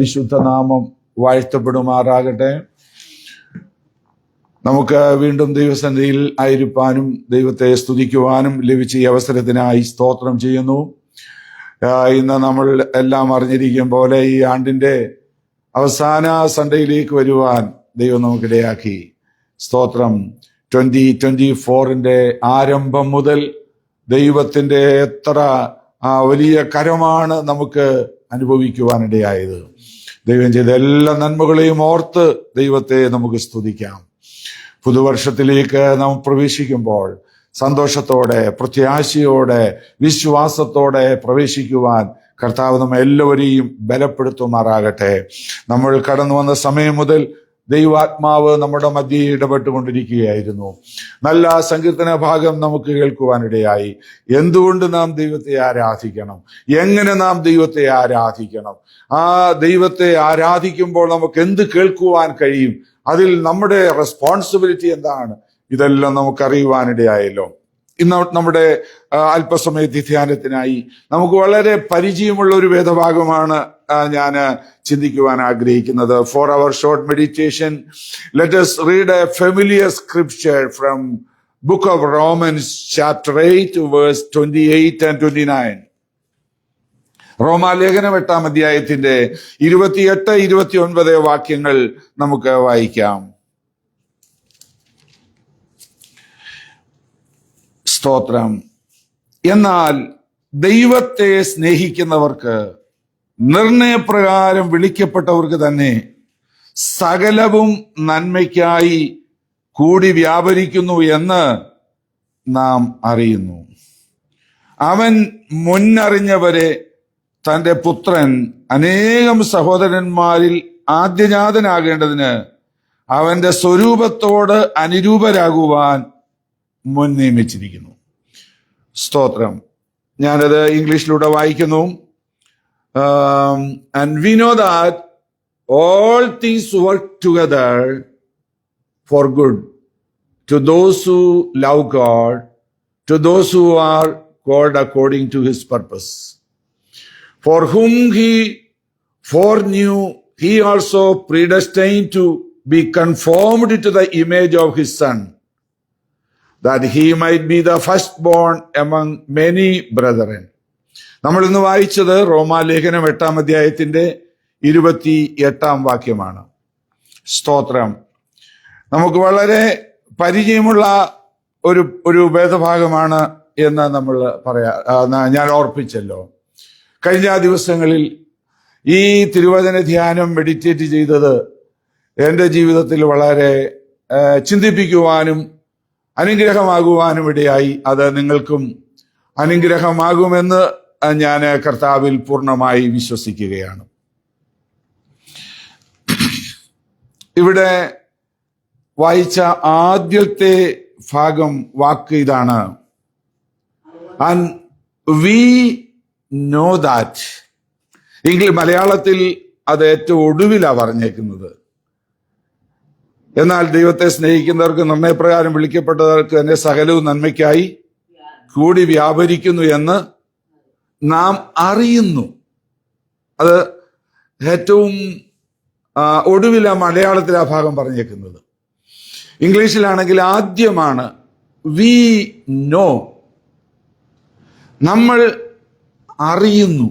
വിശുദ്ധ നാമം വാഴ്ത്തപ്പെടുമാറാകട്ടെ. നമുക്ക് വീണ്ടും ദൈവസന്നിധിയിൽ ആയിരിക്കാനും ദൈവത്തെ സ്തുതിക്കുവാനും ലഭിച്ച ഈ അവസരത്തിനായി സ്തോത്രം ചെയ്യുന്നു. ഇന്ന് നമ്മൾ എല്ലാം അറിഞ്ഞിരിക്കും പോലെ ഈ ആണ്ടിന്റെ അവസാന സൺഡേയിലേക്ക് വരുവാൻ ദൈവം നമുക്കിടയാക്കി. സ്തോത്രം. 2024 ആരംഭം മുതൽ ദൈവത്തിന്റെ എത്ര വലിയ കരമാണ് നമുക്ക് അനുഭവിക്കുവാനിടയായത്. ദൈവം ചെയ്ത എല്ലാ നന്മകളെയും ഓർത്ത് ദൈവത്തെ നമുക്ക് സ്തുതിക്കാം. പുതുവർഷത്തിലേക്ക് നാം പ്രവേശിക്കുമ്പോൾ സന്തോഷത്തോടെ, പ്രത്യാശയോടെ, വിശ്വാസത്തോടെ പ്രവേശിക്കുവാൻ കർത്താവ് നമ്മെ എല്ലാവരെയും ബലപ്പെടുത്തുമാറാകട്ടെ. നമ്മൾ കടന്നു വന്ന സമയം മുതൽ ദൈവാത്മാവ് നമ്മുടെ മധ്യേ ഇടപെട്ടുകൊണ്ടിരിക്കുകയായിരുന്നു. നല്ല സങ്കീർത്തന ഭാഗം നമുക്ക് കേൾക്കുവാനിടയായി. എന്തുകൊണ്ട് നാം ദൈവത്തെ ആരാധിക്കണം, എങ്ങനെ നാം ദൈവത്തെ ആരാധിക്കണം, ആ ദൈവത്തെ ആരാധിക്കുമ്പോൾ നമുക്ക് എന്ത് കേൾക്കുവാൻ കഴിയും, അതിൽ നമ്മുടെ റെസ്പോൺസിബിലിറ്റി എന്താണ്, ഇതെല്ലാം നമുക്കറിയുവാനിടയായല്ലോ. ഇന്ന് നമ്മുടെ അല്പസമയത്തെ ധ്യാനത്തിനായി നമുക്ക് വളരെ പരിചയമുള്ള ഒരു വേദഭാഗമാണ് ഞാൻ ചിന്തിക്കുവാൻ ആഗ്രഹിക്കുന്നത്. For our short meditation, let us read a familiar scripture from book of Romans chapter 8 verse 28 and 29. റോമാലേഖനം 8-ാം അധ്യായത്തിന്റെ 28-29 വാക്യങ്ങൾ നമുക്ക് വായിക്കാം. സ്തോത്രം. എന്നാൽ ദൈവത്തെ സ്നേഹിക്കുന്നവർക്ക്, നിർണയപ്രകാരം വിളിക്കപ്പെട്ടവർക്ക് തന്നെ സകലവും നന്മയ്ക്കായി കൂടി വ്യാപരിക്കുന്നു എന്ന് നാം അറിയുന്നു. അവൻ മുന്നറിഞ്ഞവരെ തന്റെ പുത്രൻ അനേകം സഹോദരന്മാരിൽ ആദ്യജാതനാകേണ്ടതിന് അവന്റെ സ്വരൂപത്തോട് അനുരൂപരാകുവാൻ മുൻ നിയമിച്ചിരിക്കുന്നു. സ്തോത്രം. ഞാനത് ഇംഗ്ലീഷിലൂടെ വായിക്കുന്നു. And we know that all things work together for good to those who love God, to those who are called according to his purpose. For whom he foreknew, he also predestined to be conformed to the image of his son, that he might be the firstborn among many brethren. നമ്മൾ ഇന്ന് വായിച്ചത് റോമാലേഖനം 8-ാം അധ്യായത്തിന്റെ 28-ാം വാക്യമാണ്. സ്തോത്രം. നമുക്ക് വളരെ പരിചയമുള്ള ഒരു വേദഭാഗമാണ് എന്ന് നമ്മൾ ഞാൻ ഓർപ്പിച്ചല്ലോ. കഴിഞ്ഞ ദിവസങ്ങളിൽ ഈ തിരുവചന ധ്യാനം മെഡിറ്റേറ്റ് ചെയ്തത് എൻ്റെ ജീവിതത്തിൽ വളരെ ചിന്തിപ്പിക്കുവാനും അനുഗ്രഹമാകുവാനും ഇടയായി. അത് നിങ്ങൾക്കും അനുഗ്രഹമാകുമെന്ന് ഞാൻ കർത്താവിൽ പൂർണ്ണമായി വിശ്വസിക്കുകയാണ്. ഇവിടെ വായിച്ച ആദ്യത്തെ ഭാഗം വാക്ക് ഇതാണ്, ആൻഡ് വി നോ ദാറ്റ്. മലയാളത്തിൽ അത് ഏറ്റവും ഒടുവിലാണ് പറഞ്ഞേക്കുന്നത്. എന്നാൽ ദൈവത്തെ സ്നേഹിക്കുന്നവർക്ക്, നിർണയപ്രകാരം വിളിക്കപ്പെട്ടവർക്ക് തന്നെ സകലവും നന്മയ്ക്കായി കൂടി വ്യാപരിക്കുന്നു എന്ന് നാം അറിയുന്നു. അത് ഏറ്റവും ഒടുവില മലയാളത്തിൽ ആ ഭാഗം പറഞ്ഞേക്കുന്നത്. ഇംഗ്ലീഷിലാണെങ്കിൽ ആദ്യമാണ് വി നോ. നമ്മൾ അറിയുന്നു.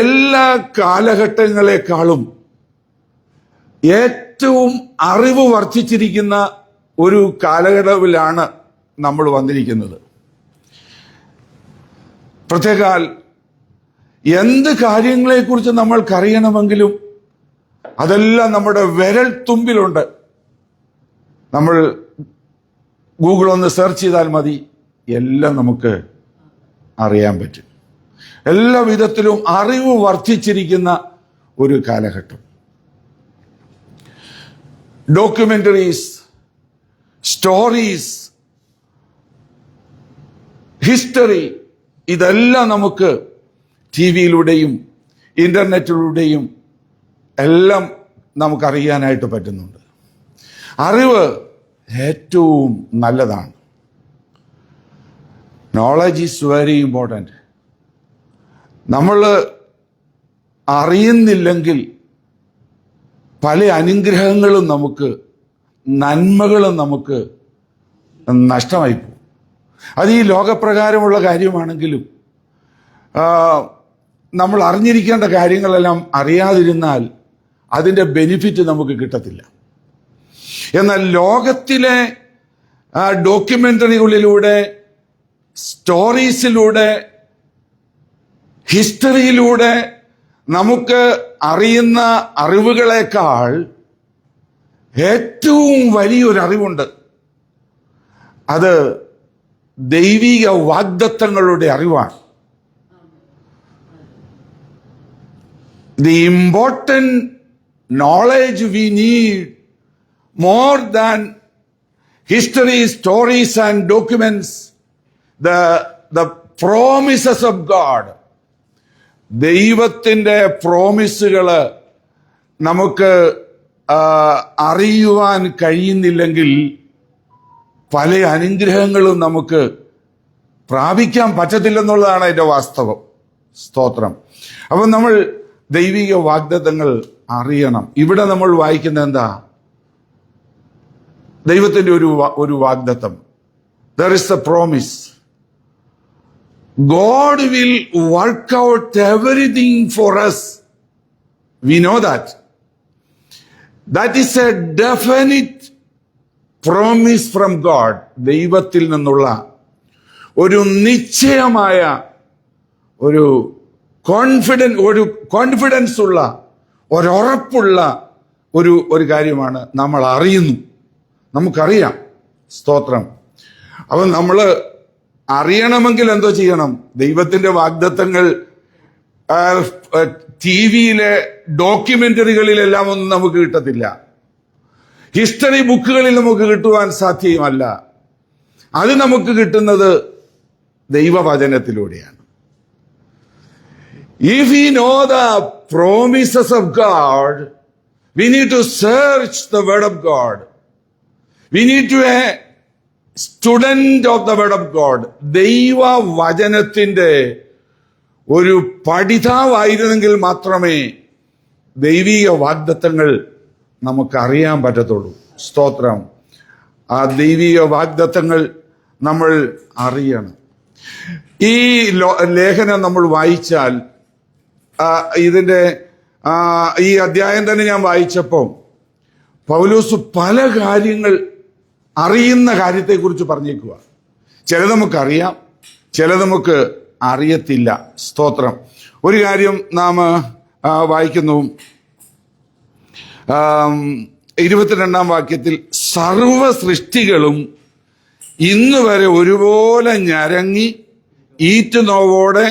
എല്ലാ കാലഘട്ടങ്ങളെക്കാളും ഏറ്റവും അറിവ് വർദ്ധിച്ചിരിക്കുന്ന ഒരു കാലഘട്ടത്തിലാണ് നമ്മൾ വന്നിരിക്കുന്നത്. പ്രത്യേകാൽ എന്ത് കാര്യങ്ങളെക്കുറിച്ച് നമ്മൾക്കറിയണമെങ്കിലും അതെല്ലാം നമ്മുടെ വിരൽ തുമ്പിലുണ്ട്. നമ്മൾ ഗൂഗിൾ ഒന്ന് സെർച്ച് ചെയ്താൽ മതി, എല്ലാം നമുക്ക് അറിയാൻ പറ്റും. എല്ലാ വിധത്തിലും അറിവ് വർദ്ധിച്ചിരിക്കുന്ന ഒരു കാലഘട്ടം. ഡോക്യുമെന്ററീസ്, സ്റ്റോറീസ്, ഹിസ്റ്ററി, ഇതെല്ലാം നമുക്ക് TV-യിലൂടെയും ഇന്റർനെറ്റിലൂടെയും എല്ലാം നമുക്കറിയാനായിട്ട് പറ്റുന്നുണ്ട്. അറിവ് ഏറ്റവും നല്ലതാണ്. Knowledge is very important. നമ്മൾ അറിയുന്നില്ലെങ്കിൽ പല അനുഗ്രഹങ്ങളും നമുക്ക്, നന്മകളും നമുക്ക് നഷ്ടമായി പോകും. അത് ഈ ലോകപ്രകാരമുള്ള കാര്യമാണെങ്കിലും നമ്മൾ അറിഞ്ഞിരിക്കേണ്ട കാര്യങ്ങളെല്ലാം അറിയാതിരുന്നാൽ അതിൻ്റെ ബെനിഫിറ്റ് നമുക്ക് കിട്ടത്തില്ല. എന്നാൽ ലോകത്തിലെ ഡോക്യുമെന്ററികളിലൂടെ, സ്റ്റോറീസിലൂടെ, ഹിസ്റ്ററിയിലൂടെ നമുക്ക് അറിയുന്ന അറിവുകളേക്കാൾ ഏറ്റവും വലിയൊരു അറിവുണ്ട്. അത് ദൈവിക വാഗ്ദത്തങ്ങളുടെ അറിവാണ്. The important knowledge we need more than history, stories and documents, the promises of God. ദൈവത്തിൻ്റെ പ്രോമിസുകൾ നമുക്ക് അറിയുവാൻ കഴിയുന്നില്ലെങ്കിൽ പല അനുഗ്രഹങ്ങളും നമുക്ക് പ്രാപിക്കാൻ പറ്റത്തില്ലെന്നുള്ളതാണ് അതിൻ്റെ വാസ്തവം. സ്തോത്രം. അപ്പം നമ്മൾ ദൈവിക വാഗ്ദത്തങ്ങൾ അറിയണം. ഇവിടെ നമ്മൾ വായിക്കുന്നത് എന്താ? ദൈവത്തിൻ്റെ ഒരു വാഗ്ദത്തം. There is a promise. God will work out everything for us. We know that. That is a definite promise from God. ദൈവത്തിൽ നിന്നുള്ള ഒരു നിശ്ചയമായ ഒരു കോൺഫിഡൻസ് ഉള്ള, ഒരുറപ്പുള്ള ഒരു കാര്യമാണ്. നമ്മൾ അറിയുന്നു, നമുക്കറിയാം. സ്തോത്രം. അപ്പം നമ്മൾ അറിയണമെങ്കിൽ എന്തോ ചെയ്യണം? ദൈവത്തിന്റെ വാഗ്ദത്തങ്ങൾ TV-യിലെ ഡോക്യുമെന്ററികളിലെല്ലാം ഒന്നും നമുക്ക് കിട്ടത്തില്ല. ഹിസ്റ്ററി ബുക്കുകളിൽ നമുക്ക് കിട്ടുവാൻ സാധ്യമല്ല. അത് നമുക്ക് കിട്ടുന്നത് ദൈവവചനത്തിലൂടെയാണ്. If we know the promises of God, we need to search the word of God. We need to be a student of the word of God. ദൈവവചനത്തിന്റെ ഒരു പഠിതാവായിരുന്നെങ്കിൽ മാത്രമേ ദൈവിക വാഗ്ദത്തങ്ങൾ നമുക്കറിയാൻ പറ്റത്തുള്ളൂ. സ്തോത്രം. ആ ദൈവിക വാഗ്ദത്തങ്ങൾ നമ്മൾ അറിയണം. ഈ ലേഖനം നമ്മൾ വായിച്ചാൽ, ഇതിൻ്റെ ഈ അധ്യായം തന്നെ ഞാൻ വായിച്ചപ്പോൾ പൗലോസ് പല കാര്യങ്ങൾ, അറിയുന്ന കാര്യത്തെക്കുറിച്ച് പറഞ്ഞേക്കുക. ചിലത് നമുക്കറിയാം, ചിലത് നമുക്ക് അറിയത്തില്ല. സ്തോത്രം. ഒരു കാര്യം നാം വായിക്കുന്നു, 22-ാം വാക്യത്തിൽ, സർവ സൃഷ്ടികളും ഇന്ന് വരെ ഒരുപോലെ ഞരങ്ങി ഈറ്റുനോവോടെ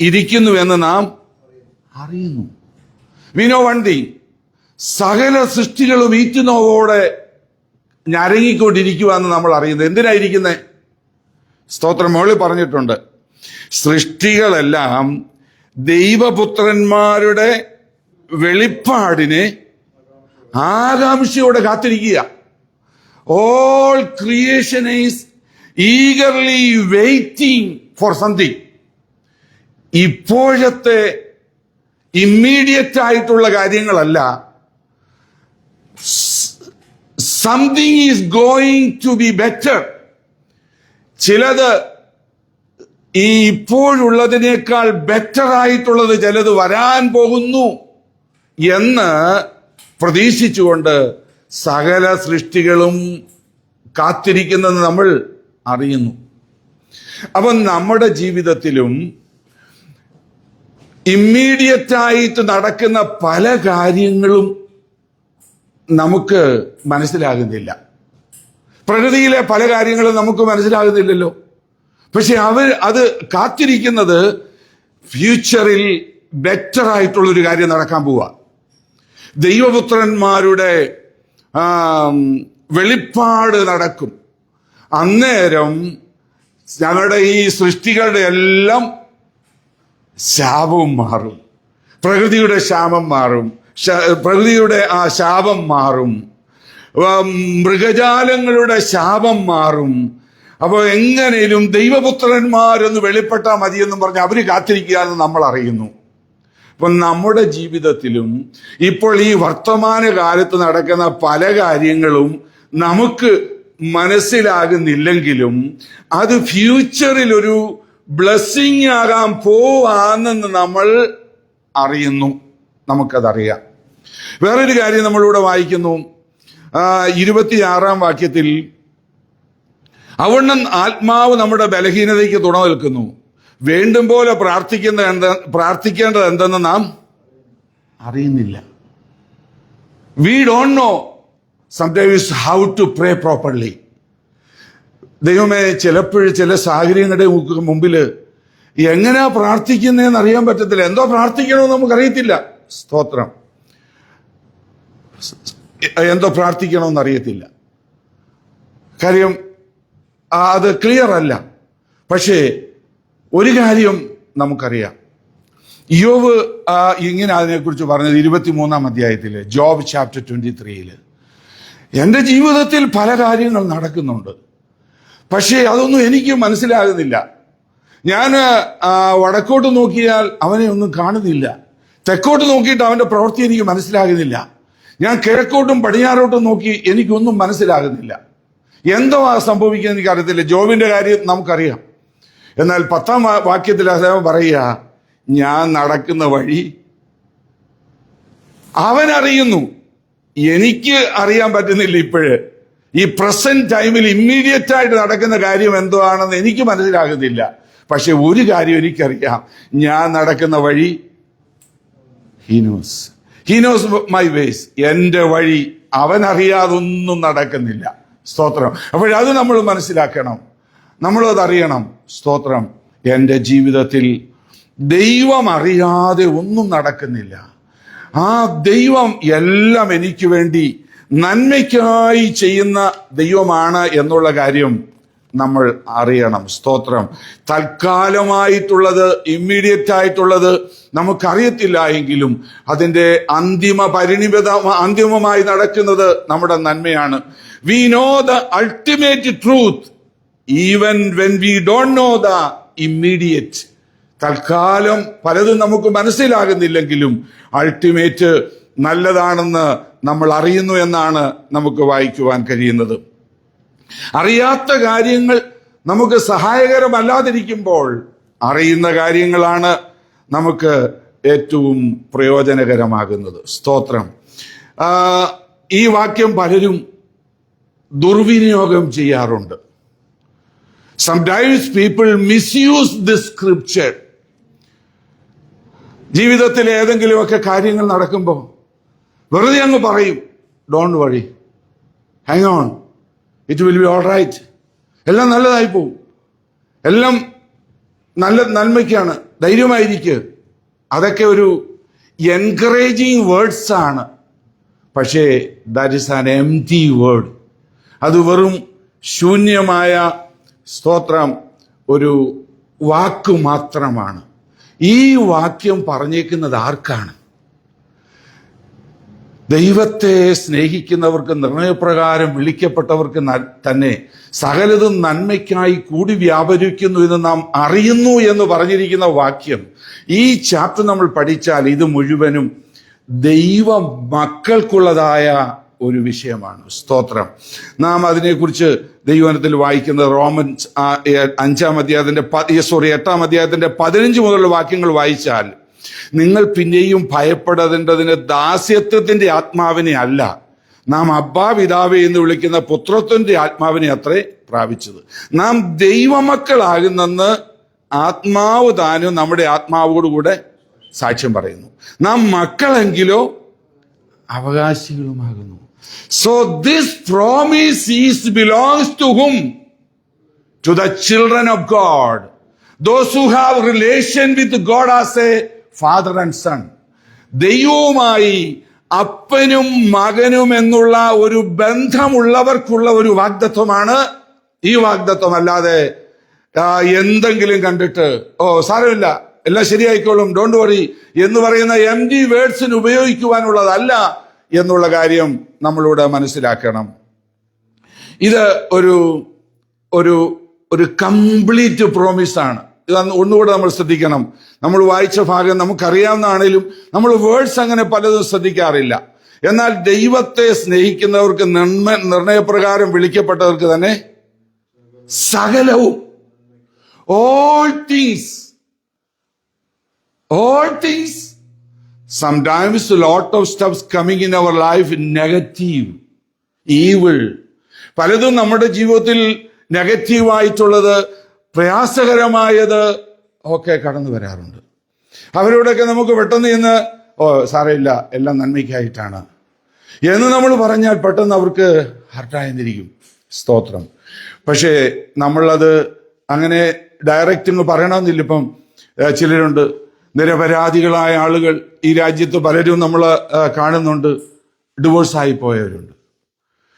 ഇരിക്കുന്നുവെന്ന് നാം അറിയുന്നു. We know one thing. സകല സൃഷ്ടികളും ഈറ്റുനോവോടെ ഞരങ്ങിക്കൊണ്ടിരിക്കുവാന്ന് നമ്മൾ അറിയുന്നത്. എന്തിനായിരിക്കുന്നത്? സ്തോത്രം. മോളിൽ പറഞ്ഞിട്ടുണ്ട്, സൃഷ്ടികളെല്ലാം ദൈവപുത്രന്മാരുടെ വെളിപ്പാടിനെ ആകാംക്ഷയോടെ കാത്തിരിക്കുക. All creation is eagerly waiting for something. ഇപ്പോഴത്തെ ഇമ്മീഡിയറ്റ് ആയിട്ടുള്ള കാര്യങ്ങളല്ല, something is going to be better. ചിലത് ഈ ഇപ്പോഴുള്ളതിനേക്കാൾ ബെറ്റർ ആയിട്ടുള്ളത് ചിലത് വരാൻ പോകുന്നു എന്ന് പ്രതീക്ഷിച്ചുകൊണ്ട് സകല സൃഷ്ടികളും കാത്തിരിക്കുന്നത് നമ്മൾ അറിയുന്നു. അപ്പം നമ്മുടെ ജീവിതത്തിലും ഇമ്മീഡിയറ്റ് ആയിട്ട് നടക്കുന്ന പല കാര്യങ്ങളും നമുക്ക് മനസ്സിലാകുന്നില്ല. പ്രകൃതിയിലെ പല കാര്യങ്ങളും നമുക്ക് മനസ്സിലാകുന്നില്ലല്ലോ. പക്ഷെ അത് കാത്തിരിക്കുന്നത് ഫ്യൂച്ചറിൽ ബെറ്റർ ആയിട്ടുള്ളൊരു കാര്യം നടക്കാൻ പോവുക. ദൈവപുത്രന്മാരുടെ വെളിപ്പാട് നടക്കും. അന്നേരം ഞങ്ങളുടെ ഈ സൃഷ്ടികളുടെ എല്ലാം ശാപവും മാറും. പ്രകൃതിയുടെ ശാപം മാറും. പ്രകൃതിയുടെ ആ ശാപം മാറും. മൃഗജാലങ്ങളുടെ ശാപം മാറും. അപ്പോൾ എങ്ങനെയും ദൈവപുത്രന്മാരൊന്ന് വെളിപ്പെട്ടാൽ മതിയെന്നും പറഞ്ഞ് അവർ കാത്തിരിക്കുക എന്ന് നമ്മൾ അറിയുന്നു. അപ്പൊ നമ്മുടെ ജീവിതത്തിലും ഇപ്പോൾ ഈ വർത്തമാന കാലത്ത് നടക്കുന്ന പല കാര്യങ്ങളും നമുക്ക് മനസ്സിലാകുന്നില്ലെങ്കിലും അത് ഫ്യൂച്ചറിൽ ഒരു ബ്ലെസ്സിങ് ആകാൻ പോവാന്നെന്ന് നമ്മൾ അറിയുന്നു, നമുക്കതറിയാം. വേറൊരു കാര്യം നമ്മളിവിടെ വായിക്കുന്നു, 26 വാക്യത്തിൽ, അവണ്ണം ആത്മാവ് നമ്മുടെ ബലഹീനതയ്ക്ക് തുണ നിൽക്കുന്നു, വേണ്ടും പോലെ പ്രാർത്ഥിക്കേണ്ടത് എന്തെന്ന് നാം അറിയുന്നില്ല. We don't know sometimes how to pray properly. ദൈവമേ, ചിലപ്പോഴും ചില സാഹചര്യങ്ങളുടെ മുമ്പിൽ എങ്ങനെയാ പ്രാർത്ഥിക്കുന്നതെന്ന് അറിയാൻ പറ്റത്തില്ല. എന്തോ പ്രാർത്ഥിക്കണമെന്ന് നമുക്കറിയത്തില്ല. സ്തോത്രം. എന്തോ പ്രാർത്ഥിക്കണമെന്ന് അറിയത്തില്ല. കാര്യം അത് ക്ലിയർ അല്ല. പക്ഷേ ഒരു കാര്യം നമുക്കറിയാം, യോബ് ഇങ്ങനെ അതിനെക്കുറിച്ച് പറഞ്ഞത് 23 അധ്യായത്തില്, ജോബ് ചാപ്റ്റർ 23, എൻ്റെ ജീവിതത്തിൽ പല കാര്യങ്ങൾ നടക്കുന്നുണ്ട്, പക്ഷേ അതൊന്നും എനിക്ക് മനസ്സിലാകുന്നില്ല. ഞാൻ വടക്കോട്ട് നോക്കിയാൽ അവനെ ഒന്നും കാണുന്നില്ല, തെക്കോട്ട് നോക്കിയിട്ട് അവന്റെ പ്രവൃത്തി എനിക്ക് മനസ്സിലാകുന്നില്ല, ഞാൻ കിഴക്കോട്ടും പടിഞ്ഞാറോട്ടും നോക്കി എനിക്കൊന്നും മനസ്സിലാകുന്നില്ല. എന്തോ സംഭവിക്കുന്നത് എനിക്കറിയത്തില്ല. ജോബിന്റെ കാര്യം നമുക്കറിയാം. എന്നാൽ 10 വാക്യത്തിൽ അദ്ദേഹം പറയുക, ഞാൻ നടക്കുന്ന വഴി അവൻ അറിയുന്നു, എനിക്ക് അറിയാൻ പറ്റുന്നില്ല. ഇപ്പോഴ് ഈ പ്രസന്റ് ടൈമിൽ ഇമ്മീഡിയറ്റ് ആയിട്ട് നടക്കുന്ന കാര്യം എന്തോ ആണെന്ന് എനിക്ക് മനസ്സിലാകുന്നില്ല. പക്ഷെ ഒരു കാര്യം എനിക്കറിയാം, ഞാൻ നടക്കുന്ന വഴി ഹി നോസ് മൈ വേസ്. എന്റെ വഴി അവൻ അറിയാതൊന്നും നടക്കുന്നില്ല. സ്തോത്രം. അപ്പോഴത് നമ്മൾ മനസ്സിലാക്കണം, നമ്മളത് അറിയണം. സ്തോത്രം. എൻ്റെ ജീവിതത്തിൽ ദൈവം അറിയാതെ ഒന്നും നടക്കുന്നില്ല. ആ ദൈവം എല്ലാം എനിക്ക് വേണ്ടി നന്മയ്ക്കായി ചെയ്യുന്ന ദൈവമാണ് എന്നുള്ള കാര്യം നമ്മൾ അറിയണം. സ്തോത്രം. തൽക്കാലമായിട്ടുള്ളത്, ഇമ്മീഡിയറ്റ് ആയിട്ടുള്ളത് നമുക്കറിയത്തില്ല എങ്കിലും അതിന്റെ അന്തിമമായി നടക്കുന്നത് നമ്മുടെ നന്മയാണ്. We know the ultimate truth even when we don't know the immediate. തൽക്കാലം പലതും നമുക്ക് മനസ്സിലാകുന്നില്ലെങ്കിലും അൾട്ടിമേറ്റ് നല്ലതാണെന്ന് നമ്മൾ അറിയുന്നു എന്നാണ് നമുക്ക് വായിക്കുവാൻ കഴിയുന്നത്. അറിയാത്ത കാര്യങ്ങൾ നമുക്ക് സഹായകരമല്ലാതിരിക്കുമ്പോൾ അറിയുന്ന കാര്യങ്ങളാണ് നമുക്ക് ഏറ്റവും പ്രയോജനകരമാകുന്നത്. സ്തോത്രം. ഈ വാക്യം പലരും ദുർവിനിയോഗം ചെയ്യാറുണ്ട്. Sometimes people misuse this scripture. ജീവിതത്തിൽ ഏതെങ്കിലുമൊക്കെ കാര്യങ്ങൾ നടക്കുമ്പോൾ വെറുതെ അങ്ങ് പറയും, don't worry, hang on, it will be all right, എല്ലാം നല്ലതായി പോവും, എല്ലാം നന്മയ്ക്കാണ്, ധൈര്യമായിരിക്കുക. അതൊക്കെ ഒരു എൻകറേജിങ് വേർഡ്സ് ആണ്. പക്ഷേ that is an empty word. അത് വെറും ശൂന്യമായ, സ്തോത്രം, ഒരു വാക്ക് മാത്രമാണ്. ഈ വാക്യം പറഞ്ഞേക്കുന്നത് ആർക്കാണ്? ദൈവത്തെ സ്നേഹിക്കുന്നവർക്ക്, നിർണയപ്രകാരം വിളിക്കപ്പെട്ടവർക്ക് തന്നെ സകലതും നന്മയ്ക്കായി കൂടി വ്യാപരിക്കുന്നു എന്ന് നാം അറിയുന്നു എന്ന് പറഞ്ഞിരിക്കുന്ന വാക്യം ഈ ചാപ്റ്റർ നമ്മൾ പഠിച്ചാൽ ഇത് മുഴുവനും ദൈവ മക്കൾക്കുള്ളതായ ഒരു വിഷയമാണ്. സ്തോത്രം. നാം അതിനെക്കുറിച്ച് ദൈവവചനത്തിൽ വായിക്കുന്നത് റോമൻസ് 8 അധ്യായത്തിന്റെ 15 മുതലുള്ള വാക്യങ്ങൾ വായിച്ചാൽ, നിങ്ങൾ പിന്നെയും ഭയപ്പെടേണ്ടതിന് ദാസ്യത്വത്തിന്റെ ആത്മാവിനെ അല്ല, നാം അബ്ബാ പിതാവേ എന്ന് വിളിക്കുന്ന പുത്രത്വന്റെ ആത്മാവിനെ അത്രേ പ്രാപിച്ചത്. നാം ദൈവമക്കളാകുന്നെന്ന് ആത്മാവ് താനും നമ്മുടെ ആത്മാവോടുകൂടെ സാക്ഷ്യം പറയുന്നു. നാം മക്കളെങ്കിലോ അവകാശികളുമാകുന്നു. So this promise belongs to whom? To the children of God. Those who have relation with God as a father and son. ദൈവവുമായി അപ്പനും മകനും എന്നുള്ള ഒരു ബന്ധമുള്ളവർക്കുള്ള ഒരു വാഗ്ദത്വമാണ് ഈ വാഗ്ദത്വം. അല്ലാതെ എന്തെങ്കിലും കണ്ടിട്ട് സാരമില്ല, എല്ലാം ശരിയായിക്കോളും, ഡോണ്ട് വറി എന്ന് പറയുന്ന എംപ്റ്റി വേർഡ്സിന് ഉപയോഗിക്കുവാനുള്ളതല്ല എന്നുള്ള കാര്യം നമ്മളിവിടെ മനസ്സിലാക്കണം. ഇത് ഒരു ഒരു ഒരു കംപ്ലീറ്റ് പ്രോമിസാണ്. ഇത് ഒന്നുകൂടെ നമ്മൾ ശ്രദ്ധിക്കണം. നമ്മൾ വായിച്ച ഭാഗം നമുക്കറിയാവുന്നതാണേലും നമ്മൾ വേർഡ്സ് അങ്ങനെ പലതും ശ്രദ്ധിക്കാറില്ല. എന്നാൽ ദൈവത്തെ സ്നേഹിക്കുന്നവർക്ക് നിർണയപ്രകാരം വിളിക്കപ്പെട്ടവർക്ക് തന്നെ സകലവും, all things. Sometimes a lot of stuff's coming in our life negative, evil. പലതും നമ്മുടെ ജീവിതത്തിൽ നെഗറ്റീവായിട്ടുള്ളത്, പ്രയാസകരമായത് ഒക്കെ കടന്നു വരാറുണ്ട്. അവരോടൊക്കെ നമുക്ക് പെട്ടെന്ന് ഇന്ന് സാരമില്ല, എല്ലാം നന്മയ്ക്കായിട്ടാണ് എന്ന് നമ്മൾ പറഞ്ഞാൽ പെട്ടെന്ന് അവർക്ക് ഹർട്ടായിരിക്കും. സ്തോത്രം. പക്ഷേ നമ്മളത് അങ്ങനെ ഡയറക്റ്റ് ഇങ്ങ് പറയണമെന്നില്ല. ഇപ്പം ചിലരുണ്ട്, നിരപരാധികളായ ആളുകൾ ഈ രാജ്യത്ത് പലരും നമ്മൾ കാണുന്നുണ്ട്, ഡിവോഴ്സായി പോയവരുണ്ട്.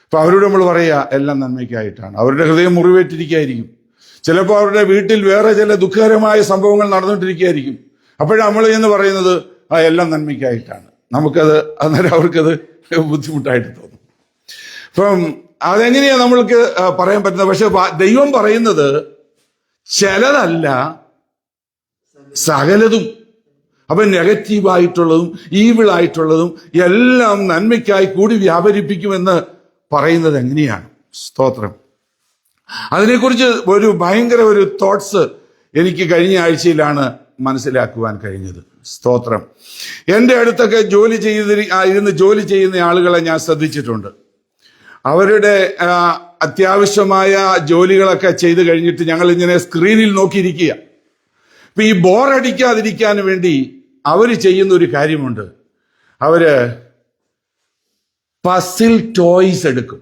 അപ്പൊ അവരോട് നമ്മൾ പറയുക എല്ലാം നന്മയ്ക്കായിട്ടാണ്. അവരുടെ ഹൃദയം മുറിവേറ്റിരിക്കുകയായിരിക്കും. ചിലപ്പോൾ അവരുടെ വീട്ടിൽ വേറെ ചില ദുഃഖകരമായ സംഭവങ്ങൾ നടന്നുകൊണ്ടിരിക്കുകയായിരിക്കും. അപ്പോഴാണ് നമ്മൾ എന്ന് പറയുന്നത് എല്ലാം നന്മയ്ക്കായിട്ടാണ്. നമുക്കത് അന്നേരം അവർക്കത് ബുദ്ധിമുട്ടായിട്ട് തോന്നും. അപ്പം അതെങ്ങനെയാ നമ്മൾക്ക് പറയാൻ പറ്റുന്നത്? പക്ഷെ ദൈവം പറയുന്നത് ചിലതല്ല, സകലതും. അപ്പൊ നെഗറ്റീവായിട്ടുള്ളതും ഈവിളായിട്ടുള്ളതും എല്ലാം നന്മയ്ക്കായി കൂടി വ്യാപരിപ്പിക്കുമെന്ന് പറയുന്നത് എങ്ങനെയാണ്? സ്തോത്രം. അതിനെക്കുറിച്ച് ഒരു ഭയങ്കര ഒരു തോട്ട്സ് എനിക്ക് കഴിഞ്ഞ ആഴ്ചയിലാണ് മനസ്സിലാക്കുവാൻ കഴിഞ്ഞത്. സ്തോത്രം. എൻ്റെ അടുത്തൊക്കെ ഇരുന്ന് ജോലി ചെയ്യുന്ന ആളുകളെ ഞാൻ ശ്രദ്ധിച്ചിട്ടുണ്ട്. അവരുടെ അത്യാവശ്യമായ ജോലികളൊക്കെ ചെയ്തു കഴിഞ്ഞിട്ട് ഞങ്ങൾ ഇങ്ങനെ സ്ക്രീനിൽ നോക്കിയിരിക്കുക. ഇപ്പൊ ഈ ബോറടിക്കാതിരിക്കാൻ വേണ്ടി അവർ ചെയ്യുന്ന ഒരു കാര്യമുണ്ട്. അവര് പസിൽ ടോയ്സ് എടുക്കും.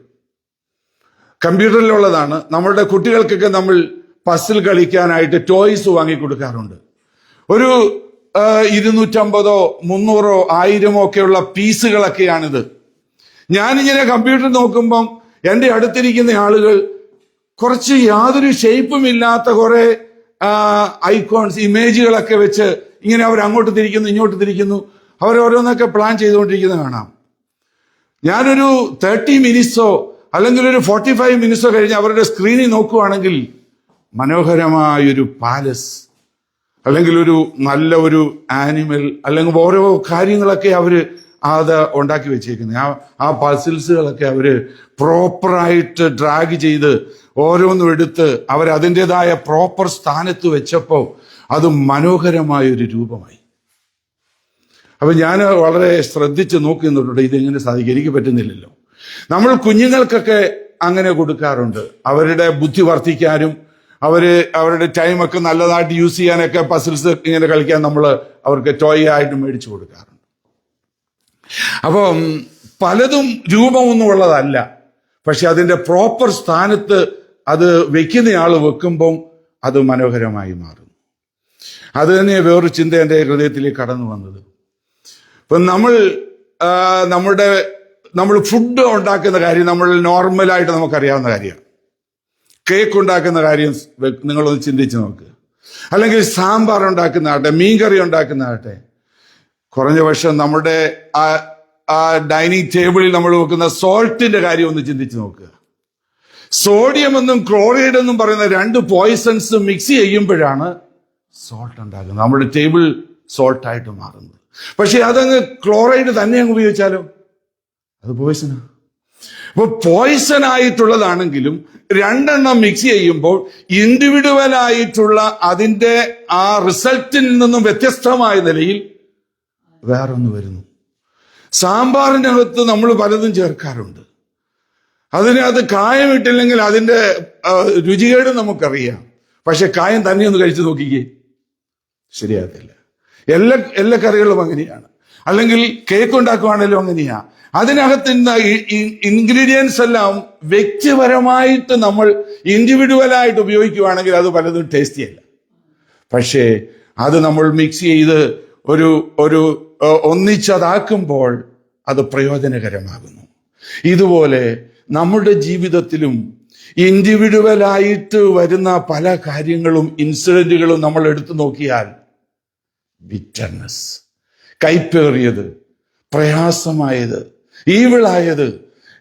കമ്പ്യൂട്ടറിലുള്ളതാണ്. നമ്മളുടെ കുട്ടികൾക്കൊക്കെ നമ്മൾ പസിൽ കളിക്കാനായിട്ട് ടോയ്സ് വാങ്ങിക്കൊടുക്കാറുണ്ട്. ഒരു 250, 300, 1000 ഒക്കെയുള്ള പീസുകളൊക്കെയാണിത്. ഞാനിങ്ങനെ കമ്പ്യൂട്ടർ നോക്കുമ്പം എൻ്റെ അടുത്തിരിക്കുന്ന ആളുകൾ കുറച്ച് യാതൊരു ഷേപ്പും ഇല്ലാത്ത കുറെ ഐക്കോൺസ്, ഇമേജുകളൊക്കെ വെച്ച് ഇങ്ങനെ അവർ അങ്ങോട്ട് തിരിക്കുന്നു, ഇങ്ങോട്ട് തിരിക്കുന്നു. അവരോരോന്നൊക്കെ പ്ലാൻ ചെയ്തുകൊണ്ടിരിക്കുന്നത് കാണാം. ഞാനൊരു 30 മിനിറ്റ്സോ അല്ലെങ്കിൽ ഒരു 45 മിനിറ്റ്സോ കഴിഞ്ഞ് അവരുടെ സ്ക്രീനിൽ നോക്കുവാണെങ്കിൽ മനോഹരമായൊരു പാലസ്, അല്ലെങ്കിൽ ഒരു നല്ല ഒരു ആനിമൽ, അല്ലെങ്കിൽ ഓരോ കാര്യങ്ങളൊക്കെ അവര് അത് ഉണ്ടാക്കി വെച്ചേക്കുന്നത്. ആ പസിൽസുകളൊക്കെ അവര് പ്രോപ്പറായിട്ട് ഡ്രാഗ് ചെയ്ത് ഓരോന്നും എടുത്ത് അവരതിൻ്റെതായ പ്രോപ്പർ സ്ഥാനത്ത് വെച്ചപ്പോൾ അത് മനോഹരമായൊരു രൂപമായി. അപ്പൊ ഞാൻ വളരെ ശ്രദ്ധിച്ച് നോക്കി നിന്നിട്ടുണ്ട്, ഇതെങ്ങനെ സാധിക്കും? എനിക്ക് പറ്റുന്നില്ലല്ലോ. നമ്മൾ കുഞ്ഞുങ്ങൾക്കൊക്കെ അങ്ങനെ കൊടുക്കാറുണ്ട്. അവരുടെ ബുദ്ധി വർദ്ധിക്കാനും അവരുടെ ടൈമൊക്കെ നല്ലതായിട്ട് യൂസ് ചെയ്യാനൊക്കെ പസിൽസ് ഇങ്ങനെ കളിക്കാൻ നമ്മൾ അവർക്ക് ടോയ് ആയിട്ട് മേടിച്ചു കൊടുക്കാറുണ്ട്. അപ്പം പലതും രൂപമൊന്നും ഉള്ളതല്ല, പക്ഷെ അതിന്റെ പ്രോപ്പർ സ്ഥാനത്ത് അത് വെക്കുന്നയാൾ വെക്കുമ്പം അത് മനോഹരമായി മാറും. അത് തന്നെ വേറൊരു ചിന്ത എൻ്റെ ഹൃദയത്തിലേക്ക് കടന്നു വന്നത്. ഇപ്പം നമ്മൾ ഫുഡ് ഉണ്ടാക്കുന്ന കാര്യം നമ്മൾ നോർമലായിട്ട് നമുക്കറിയാവുന്ന കാര്യമാണ്. കേക്ക് ഉണ്ടാക്കുന്ന കാര്യം നിങ്ങളൊന്ന് ചിന്തിച്ച് നോക്കുക. അല്ലെങ്കിൽ സാമ്പാർ ഉണ്ടാക്കുന്നതാകട്ടെ, മീൻകറി ഉണ്ടാക്കുന്നതാകട്ടെ, കുറഞ്ഞ പക്ഷം നമ്മുടെ ആ ഡൈനിങ് ടേബിളിൽ നമ്മൾ വെക്കുന്ന സോൾട്ടിന്റെ കാര്യം ഒന്ന് ചിന്തിച്ച് നോക്കുക. സോഡിയം എന്നും ക്ലോറൈഡ് എന്നും പറയുന്ന 2 പോയിസൺസ് മിക്സ് ചെയ്യുമ്പോഴാണ് സോൾട്ട് ഉണ്ടാകുന്നത്. നമ്മുടെ ടേബിൾ സോൾട്ടായിട്ട് മാറുന്നത്. പക്ഷെ അതങ്ങ് ക്ലോറൈഡ് തന്നെ അങ്ങ് ഉപയോഗിച്ചാലോ അത് പോയിസണാ. അപ്പൊ പോയിസൺ ആയിട്ടുള്ളതാണെങ്കിലും 2 മിക്സ് ചെയ്യുമ്പോൾ ഇൻഡിവിഡ്വൽ ആയിട്ടുള്ള അതിന്റെ ആ റിസൾട്ടിൽ നിന്നും വ്യത്യസ്തമായ നിലയിൽ വേറൊന്ന് വരുന്നു. സാമ്പാറിനകത്ത് നമ്മൾ പലതും ചേർക്കാറുണ്ട്. അതിനകത്ത് കായം ഇട്ടില്ലെങ്കിൽ അതിന്റെ രുചികേട് നമുക്കറിയാം. പക്ഷെ കായം തന്നെ ഒന്ന് കഴിച്ചു നോക്കിക്കേ, ശരിയാകത്തില്ല. എല്ലാ കറികളും അങ്ങനെയാണ്. അല്ലെങ്കിൽ കേക്ക് ഉണ്ടാക്കുവാണെങ്കിലും അങ്ങനെയാ. അതിനകത്തുന്ന ഇൻഗ്രീഡിയൻസ് എല്ലാം വ്യക്തിപരമായിട്ട് നമ്മൾ ഇൻഡിവിഡ്വലായിട്ട് ഉപയോഗിക്കുവാണെങ്കിൽ അത് പലതും ടേസ്റ്റിയല്ല. പക്ഷേ അത് നമ്മൾ മിക്സ് ചെയ്ത് ഒരു ഒന്നിച്ചതാക്കുമ്പോൾ അത് പ്രയോജനകരമാകുന്നു. ഇതുപോലെ നമ്മുടെ ജീവിതത്തിലും ഇൻഡിവിഡ്വലായിട്ട് വരുന്ന പല കാര്യങ്ങളും, ഇൻസിഡന്റുകളും നമ്മൾ എടുത്തു നോക്കിയാൽ ബിറ്റർനെസ്, കൈപ്പേറിയത്, പ്രയാസമായത്, ഈവിളായത്,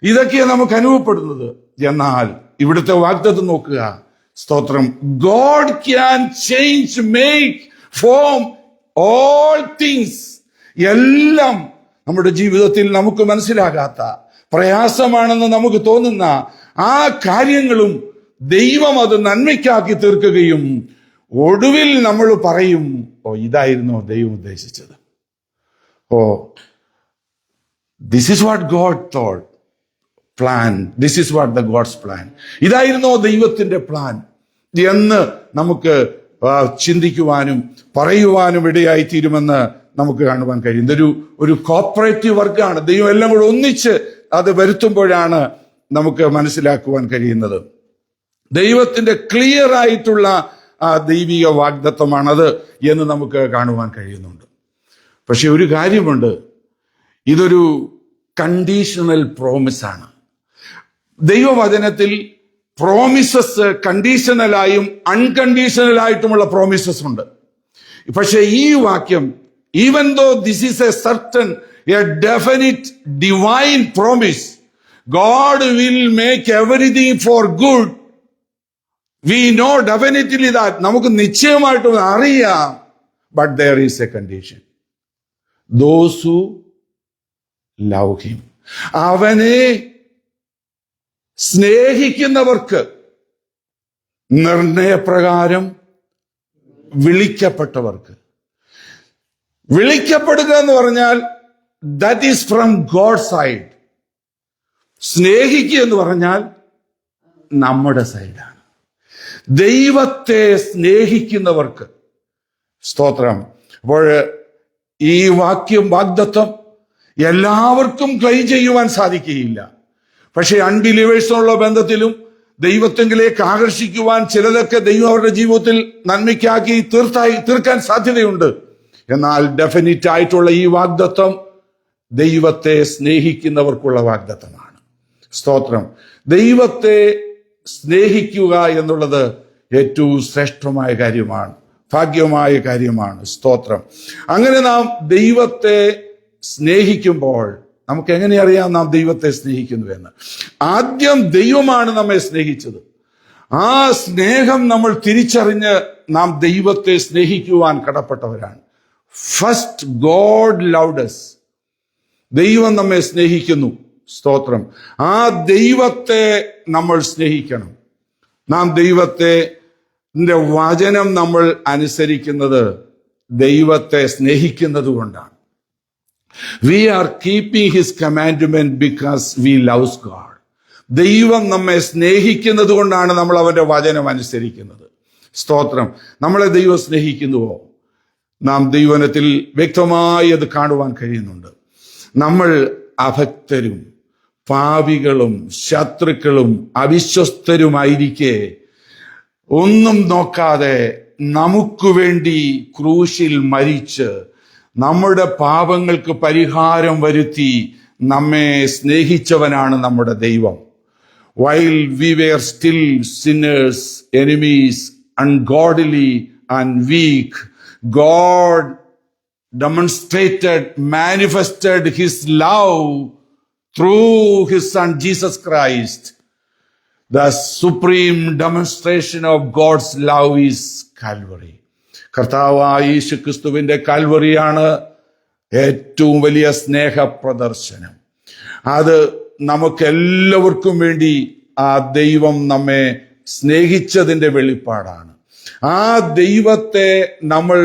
ഇതൊക്കെയാണ് നമുക്ക് അനുഭവപ്പെടുന്നത്. എന്നാൽ ഇവിടുത്തെ വാഗ്ദത്തം നോക്കുക, സ്തോത്രം. God can change, make, form all things. എല്ലാം നമ്മുടെ ജീവിതത്തിൽ നമുക്ക് മനസ്സിലാകാത്ത, പ്രയാസമാണെന്ന് നമുക്ക് തോന്നുന്ന ആ കാര്യങ്ങളും ദൈവം അത് നന്മയ്ക്കാക്കി തീർക്കുകയും ഒടുവിൽ നമ്മൾ പറയും, ഓ ഇതായിരുന്നു ദൈവം ഉദ്ദേശിച്ചത്. Oh, this is what God thought plan, this is what the God's plan. ഇതായിരുന്നോ ദൈവത്തിന്റെ പ്ലാൻ എന്ന് നമുക്ക് ചിന്തിക്കുവാനും പറയുവാനും ഇടയായി തീരുമെന്ന് നമുക്ക് കാണുവാൻ കഴിയും. ഇതൊരു കോപ്പറേറ്റീവ് വർക്കാണ്. ദൈവം എല്ലാം കൂടെ ഒന്നിച്ച് അത് വരുത്തുമ്പോഴാണ് നമുക്ക് മനസ്സിലാക്കുവാൻ കഴിയുന്നത്. ദൈവത്തിന്റെ ക്ലിയർ ആയിട്ടുള്ള ദൈവിക വാഗ്ദത്തമാണത് എന്ന് നമുക്ക് കാണുവാൻ കഴിയുന്നുണ്ട്. പക്ഷെ ഒരു കാര്യമുണ്ട്, ഇതൊരു കണ്ടീഷണൽ പ്രോമിസ് ആണ്. ദൈവവചനത്തിൽ പ്രോമിസസ് കണ്ടീഷണലായും അൺകണ്ടീഷണലായിട്ടുമുള്ള പ്രോമിസസ് ഉണ്ട്. പക്ഷെ ഈ വാക്യം, even though this is a definite divine promise, God will make everything for good. We know definitely that, നമുക്ക് നിശ്ചയമായിട്ടും അറിയാം. But there is a condition, those who love him. അവനെ സ്നേഹിക്കുന്നവർക്ക് നിർണയപ്രകാരം വിളിക്കപ്പെട്ടവർക്ക്. വിളിക്കപ്പെടുക എന്ന് പറഞ്ഞാൽ that is from God side. സ്നേഹിക്കുക എന്ന് പറഞ്ഞാൽ നമ്മുടെ സൈഡാണ്. ദൈവത്തെ സ്നേഹിക്കുന്നവർക്ക്. സ്തോത്രം. അപ്പോൾ ഈ വാഗ്ദത്തം എല്ലാവർക്കും ക്ലെയിം ചെയ്യുവാൻ സാധിക്കുകയില്ല. പക്ഷെ അൺബിലീവേഴ്സിനുള്ള ബന്ധത്തിലും ദൈവത്തെങ്കിലേക്ക് ആകർഷിക്കുവാൻ ചിലതൊക്കെ ദൈവം അവരുടെ ജീവിതത്തിൽ നന്മയ്ക്കാക്കി തീർക്കാൻ സാധ്യതയുണ്ട്. എന്നാൽ ഡെഫിനിറ്റ് ആയിട്ടുള്ള ഈ വാഗ്ദത്തം ദൈവത്തെ സ്നേഹിക്കുന്നവർക്കുള്ള വാഗ്ദത്തമാണ്. സ്തോത്രം. ദൈവത്തെ സ്നേഹിക്കുക എന്നുള്ളത് ഏറ്റവും ശ്രേഷ്ഠമായ കാര്യമാണ്, ഭാഗ്യമായ കാര്യമാണ്. സ്തോത്രം. അങ്ങനെ നാം ദൈവത്തെ സ്നേഹിക്കുമ്പോൾ നമുക്ക് എങ്ങനെ അറിയാം നാം ദൈവത്തെ സ്നേഹിക്കുന്നുവെന്ന്? ആദ്യം ദൈവമാണ് നമ്മെ സ്നേഹിച്ചത്. ആ സ്നേഹം നമ്മൾ തിരിച്ചറിഞ്ഞ് നാം ദൈവത്തെ സ്നേഹിക്കുവാൻ കടപ്പെട്ടവരാണ്. First God loved us. ദൈവം നമ്മെ സ്നേഹിക്കുന്നു. സ്തോത്രം. ആ ദൈവത്തെ നമ്മൾ സ്നേഹിക്കണം. നാം ദൈവത്തെ വചനം നമ്മൾ അനുസരിക്കുന്നത് ദൈവത്തെ സ്നേഹിക്കുന്നത് കൊണ്ടാണ്. We are keeping his commandment because we love God. ദൈവം നമ്മെ സ്നേഹിക്കുന്നത് കൊണ്ടാണ് നമ്മൾ അവന്റെ വചനം അനുസരിക്കുന്നത്. സ്തോത്രം. നമ്മളെ ദൈവം സ്നേഹിക്കുന്നുവോ? നാം ദൈവത്തിൽ വ്യക്തമായി അത് കാണുവാൻ കഴിയുന്നുണ്ട്. നമ്മൾ അഭക്തരും പാപികളും ശത്രുക്കളും അവിശ്വസ്തരുമായിരിക്കെ ഒന്നും നോക്കാതെ നമുക്ക് വേണ്ടി ക്രൂശിൽ മരിച്ച് നമ്മുടെ പാപങ്ങൾക്ക് പരിഹാരം വരുത്തി നമ്മെ സ്നേഹിച്ചവനാണ് നമ്മുടെ ദൈവം. While we were still sinners, enemies, ungodly and weak, God manifested his love through his son Jesus Christ. The supreme demonstration of God's love is Calvary. കർത്താവായ യേശുക്രിസ്തുവിന്റെ കാൽവറിയാണ് ഏറ്റവും വലിയ സ്നേഹപ്രദർശനം. അത് നമുക്കെല്ലാവർക്കും വേണ്ടി ആ ദൈവം നമ്മെ സ്നേഹിച്ചതിന്റെ വെളിപ്പാടാണ്. ആ ദൈവത്തെ നമ്മൾ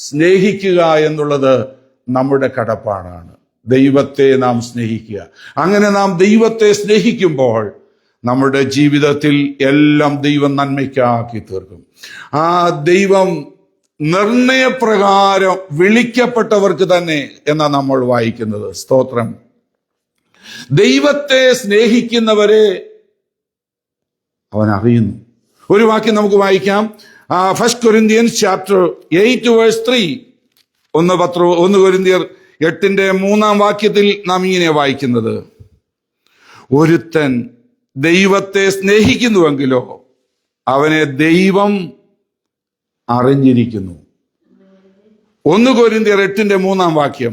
സ്നേഹിക്കുക എന്നുള്ളത് നമ്മുടെ കടപ്പാടാണ്. ദൈവത്തെ നാം സ്നേഹിക്കുക. അങ്ങനെ നാം ദൈവത്തെ സ്നേഹിക്കുമ്പോൾ നമ്മുടെ ജീവിതത്തിൽ എല്ലാം ദൈവം നന്മയ്ക്കാക്കി തീർക്കും. ആ ദൈവം നിർണയപ്രകാരം വിളിക്കപ്പെട്ടവർക്ക് തന്നെ എന്നാണ് നമ്മൾ വായിക്കുന്നത്. സ്തോത്രം. ദൈവത്തെ സ്നേഹിക്കുന്നവരെ അവൻ അറിയുന്നു. ഒരു വാക്യം നമുക്ക് വായിക്കാം. 1 Corinthians chapter 8 verse 3. 1 കൊരിന്ത്യർ 8:3 നാം ഇങ്ങനെ വായിക്കുന്നത്, ഒരുത്തൻ ദൈവത്തെ സ്നേഹിക്കുന്നുവെങ്കിലോ അവനെ ദൈവം അറിഞ്ഞിരിക്കുന്നു. 1 കൊരിന്ത്യർ 8:3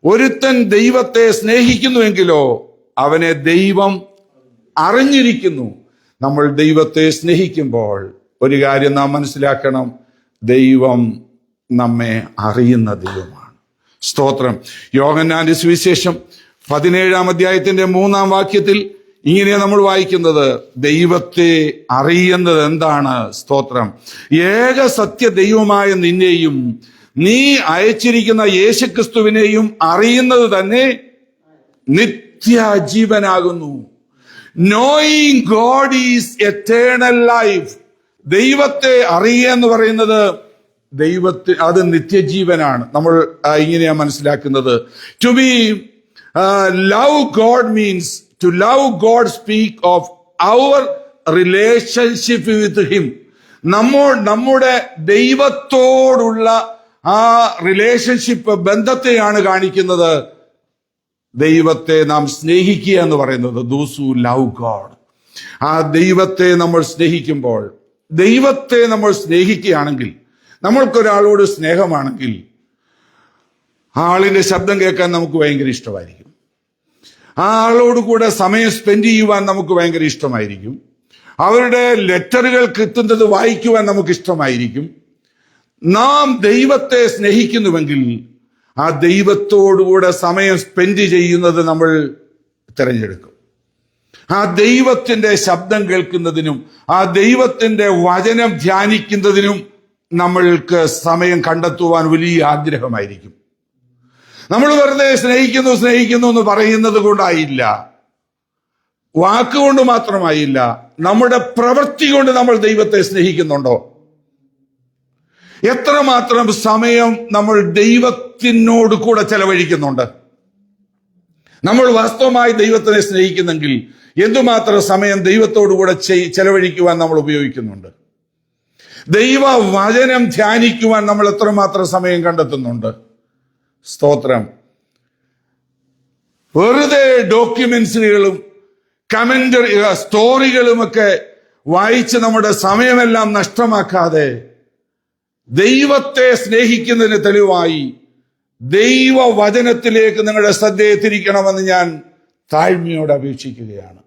ഒരുത്തൻ ദൈവത്തെ സ്നേഹിക്കുന്നുവെങ്കിലോ അവനെ ദൈവം അറിഞ്ഞിരിക്കുന്നു. നമ്മൾ ദൈവത്തെ സ്നേഹിക്കുമ്പോൾ ഒരു കാര്യം നാം മനസ്സിലാക്കണം, ദൈവം നമ്മെ അറിയുന്ന ദൈവമാണ്. സ്തോത്രം. യോഹന്നാന്റെ സുവിശേഷം 17-ാം അധ്യായത്തിന്റെ 3-ാം വാക്യത്തിൽ ഇങ്ങനെ നമ്മൾ വായിക്കുന്നത്, ദൈവത്തെ അറിയുന്നത് എന്താണ്? സ്തോത്രം. ഏക സത്യ ദൈവമായ നിന്നെയും നീ അയച്ചിരിക്കുന്ന യേശുക്രിസ്തുവിനെയും അറിയുന്നത് തന്നെ നിത്യജീവനാകുന്നു. Knowing God is eternal life. ദൈവത്തെ അറിയുക എന്ന് പറയുന്നത് അത് നിത്യജീവനാണ്. നമ്മൾ ഇങ്ങനെയാ മനസ്സിലാക്കുന്നത്. To be love God means to love God speak of our relationship with him. നമ്മുടെ ദൈവത്തോടുള്ള ആ റിലേഷൻഷിപ്പ്, ബന്ധത്തെയാണ് കാണിക്കുന്നത്. ദൈവത്തെ നാം സ്നേഹിക്കുക എന്ന് പറയുന്നത്, ദോസ് ഹു ലവ് ഗോഡ്. ആ ദൈവത്തെ നമ്മൾ സ്നേഹിക്കുമ്പോൾ, ദൈവത്തെ നമ്മൾ സ്നേഹിക്കുകയാണെങ്കിൽ, നമ്മൾക്കൊരാളോട് സ്നേഹമാണെങ്കിൽ ആ ആളിന്റെ ശബ്ദം കേൾക്കാൻ നമുക്ക് ഭയങ്കര ഇഷ്ടമായിരിക്കും. ആ ആളോട് കൂടെ സമയം സ്പെൻഡ് ചെയ്യുവാൻ നമുക്ക് ഭയങ്കര ഇഷ്ടമായിരിക്കും. അവരുടെ ലെറ്ററുകൾ കിട്ടുന്നത് വായിക്കുവാൻ നമുക്ക് ഇഷ്ടമായിരിക്കും. നാം ദൈവത്തെ സ്നേഹിക്കുന്നുവെങ്കിൽ ആ ദൈവത്തോടുകൂടെ സമയം സ്പെൻഡ് ചെയ്യുന്നത് നമ്മൾ തിരഞ്ഞെടുക്കും. ആ ദൈവത്തിന്റെ ശബ്ദം കേൾക്കുന്നതിനും ആ ദൈവത്തിന്റെ വചനം ധ്യാനിക്കുന്നതിനും നമ്മൾക്ക് സമയം കണ്ടെത്തുവാൻ വലിയ ആഗ്രഹമായിരിക്കും. നമ്മൾ വെറുതെ സ്നേഹിക്കുന്നു എന്ന് പറയുന്നത് കൊണ്ടായില്ല, വാക്കുകൊണ്ട് മാത്രമായില്ല, നമ്മുടെ പ്രവൃത്തി കൊണ്ട് നമ്മൾ ദൈവത്തെ സ്നേഹിക്കുന്നുണ്ടോ? എത്രമാത്രം സമയം നമ്മൾ ദൈവത്തിനോട് കൂടെ ചെലവഴിക്കുന്നുണ്ട്? നമ്മൾ വാസ്തവമായി ദൈവത്തിനെ സ്നേഹിക്കുന്നെങ്കിൽ എന്തുമാത്രം സമയം ദൈവത്തോടുകൂടെ ചെലവഴിക്കുവാൻ നമ്മൾ ഉപയോഗിക്കുന്നുണ്ട്? ദൈവ വചനം ധ്യാനിക്കുവാൻ നമ്മൾ എത്രമാത്രം സമയം കണ്ടെത്തുന്നുണ്ട്? സ്തോത്രം. വെറുതെ ഡോക്യുമെന്ററികളും കമന്ററി സ്റ്റോറികളുമൊക്കെ വായിച്ച് നമ്മുടെ സമയമെല്ലാം നഷ്ടമാക്കാതെ ദൈവത്തെ സ്നേഹിക്കുന്നതിന് തെളിവായി ദൈവവചനത്തിലേക്ക് നിങ്ങളുടെ ശ്രദ്ധയെ തിരിക്കണമെന്ന് ഞാൻ താഴ്മയോട് അപേക്ഷിക്കുകയാണ്.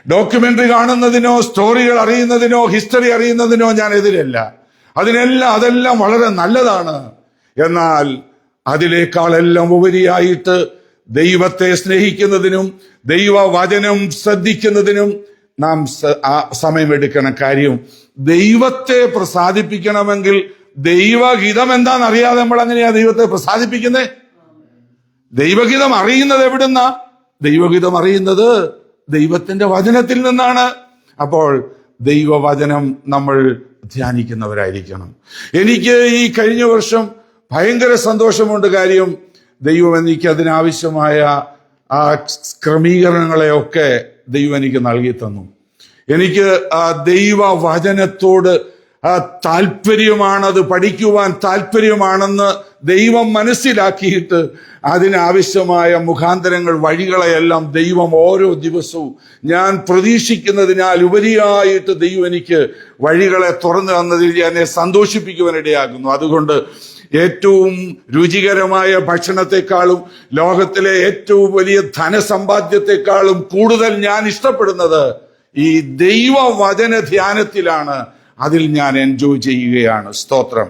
ഡോക്യുമെന്ററി കാണുന്നതിനോ സ്റ്റോറികൾ അറിയുന്നതിനോ ഹിസ്റ്ററി അറിയുന്നതിനോ ഞാൻ എതിരല്ല. അതെല്ലാം വളരെ നല്ലതാണ്. എന്നാൽ അതിനേക്കാളെല്ലാം ഉപരിയായിട്ട് ദൈവത്തെ സ്നേഹിക്കുന്നതിനും ദൈവവചനം ശ്രദ്ധിക്കുന്നതിനും നാം സമയമെടുക്കണം. കാര്യം ദൈവത്തെ പ്രസാദിപ്പിക്കണമെങ്കിൽ ദൈവഹിതം എന്താണെന്നറിയാതെ നമ്മൾ അങ്ങനെയാ ദൈവത്തെ പ്രസാദിപ്പിക്കുന്നത്? ദൈവഹിതം അറിയുന്നത് എവിടുന്നാ? ദൈവഹിതം അറിയുന്നത് ദൈവത്തിന്റെ വചനത്തിൽ നിന്നാണ്. അപ്പോൾ ദൈവവചനം നമ്മൾ ധ്യാനിക്കുന്നവരായിരിക്കണം. എനിക്ക് ഈ കഴിഞ്ഞ വർഷം ഭയങ്കര സന്തോഷമുണ്ട്. കാര്യം ദൈവം എനിക്ക് അതിനാവശ്യമായ ആ ക്രമീകരണങ്ങളെയൊക്കെ ദൈവം എനിക്ക് നൽകി തന്നു. എനിക്ക് ദൈവവചനത്തോട് താല്പര്യമാണ്, അത് പഠിക്കുവാൻ താല്പര്യമാണെന്ന് ദൈവം മനസ്സിലാക്കിയിട്ട് അതിനാവശ്യമായ മുഖാന്തരങ്ങൾ, വഴികളെയെല്ലാം ദൈവം ഓരോ ദിവസവും ഞാൻ പ്രതീക്ഷിക്കുന്നതിനാൽ ഉപരിയായിട്ട് ദൈവം എനിക്ക് വഴികളെ തുറന്നു തന്നതിൽ എന്നെ സന്തോഷിപ്പിക്കുവാനിടയാകുന്നു. അതുകൊണ്ട് ഏറ്റവും രുചികരമായ ഭക്ഷണത്തെക്കാളും ലോകത്തിലെ ഏറ്റവും വലിയ ധനസമ്പാദ്യത്തെക്കാളും കൂടുതൽ ഞാൻ ഇഷ്ടപ്പെടുന്നത് ഈ ദൈവവചന ധ്യാനത്തിലാണ്. അതിൽ ഞാൻ എൻജോയ് ചെയ്യുകയാണ്. സ്തോത്രം.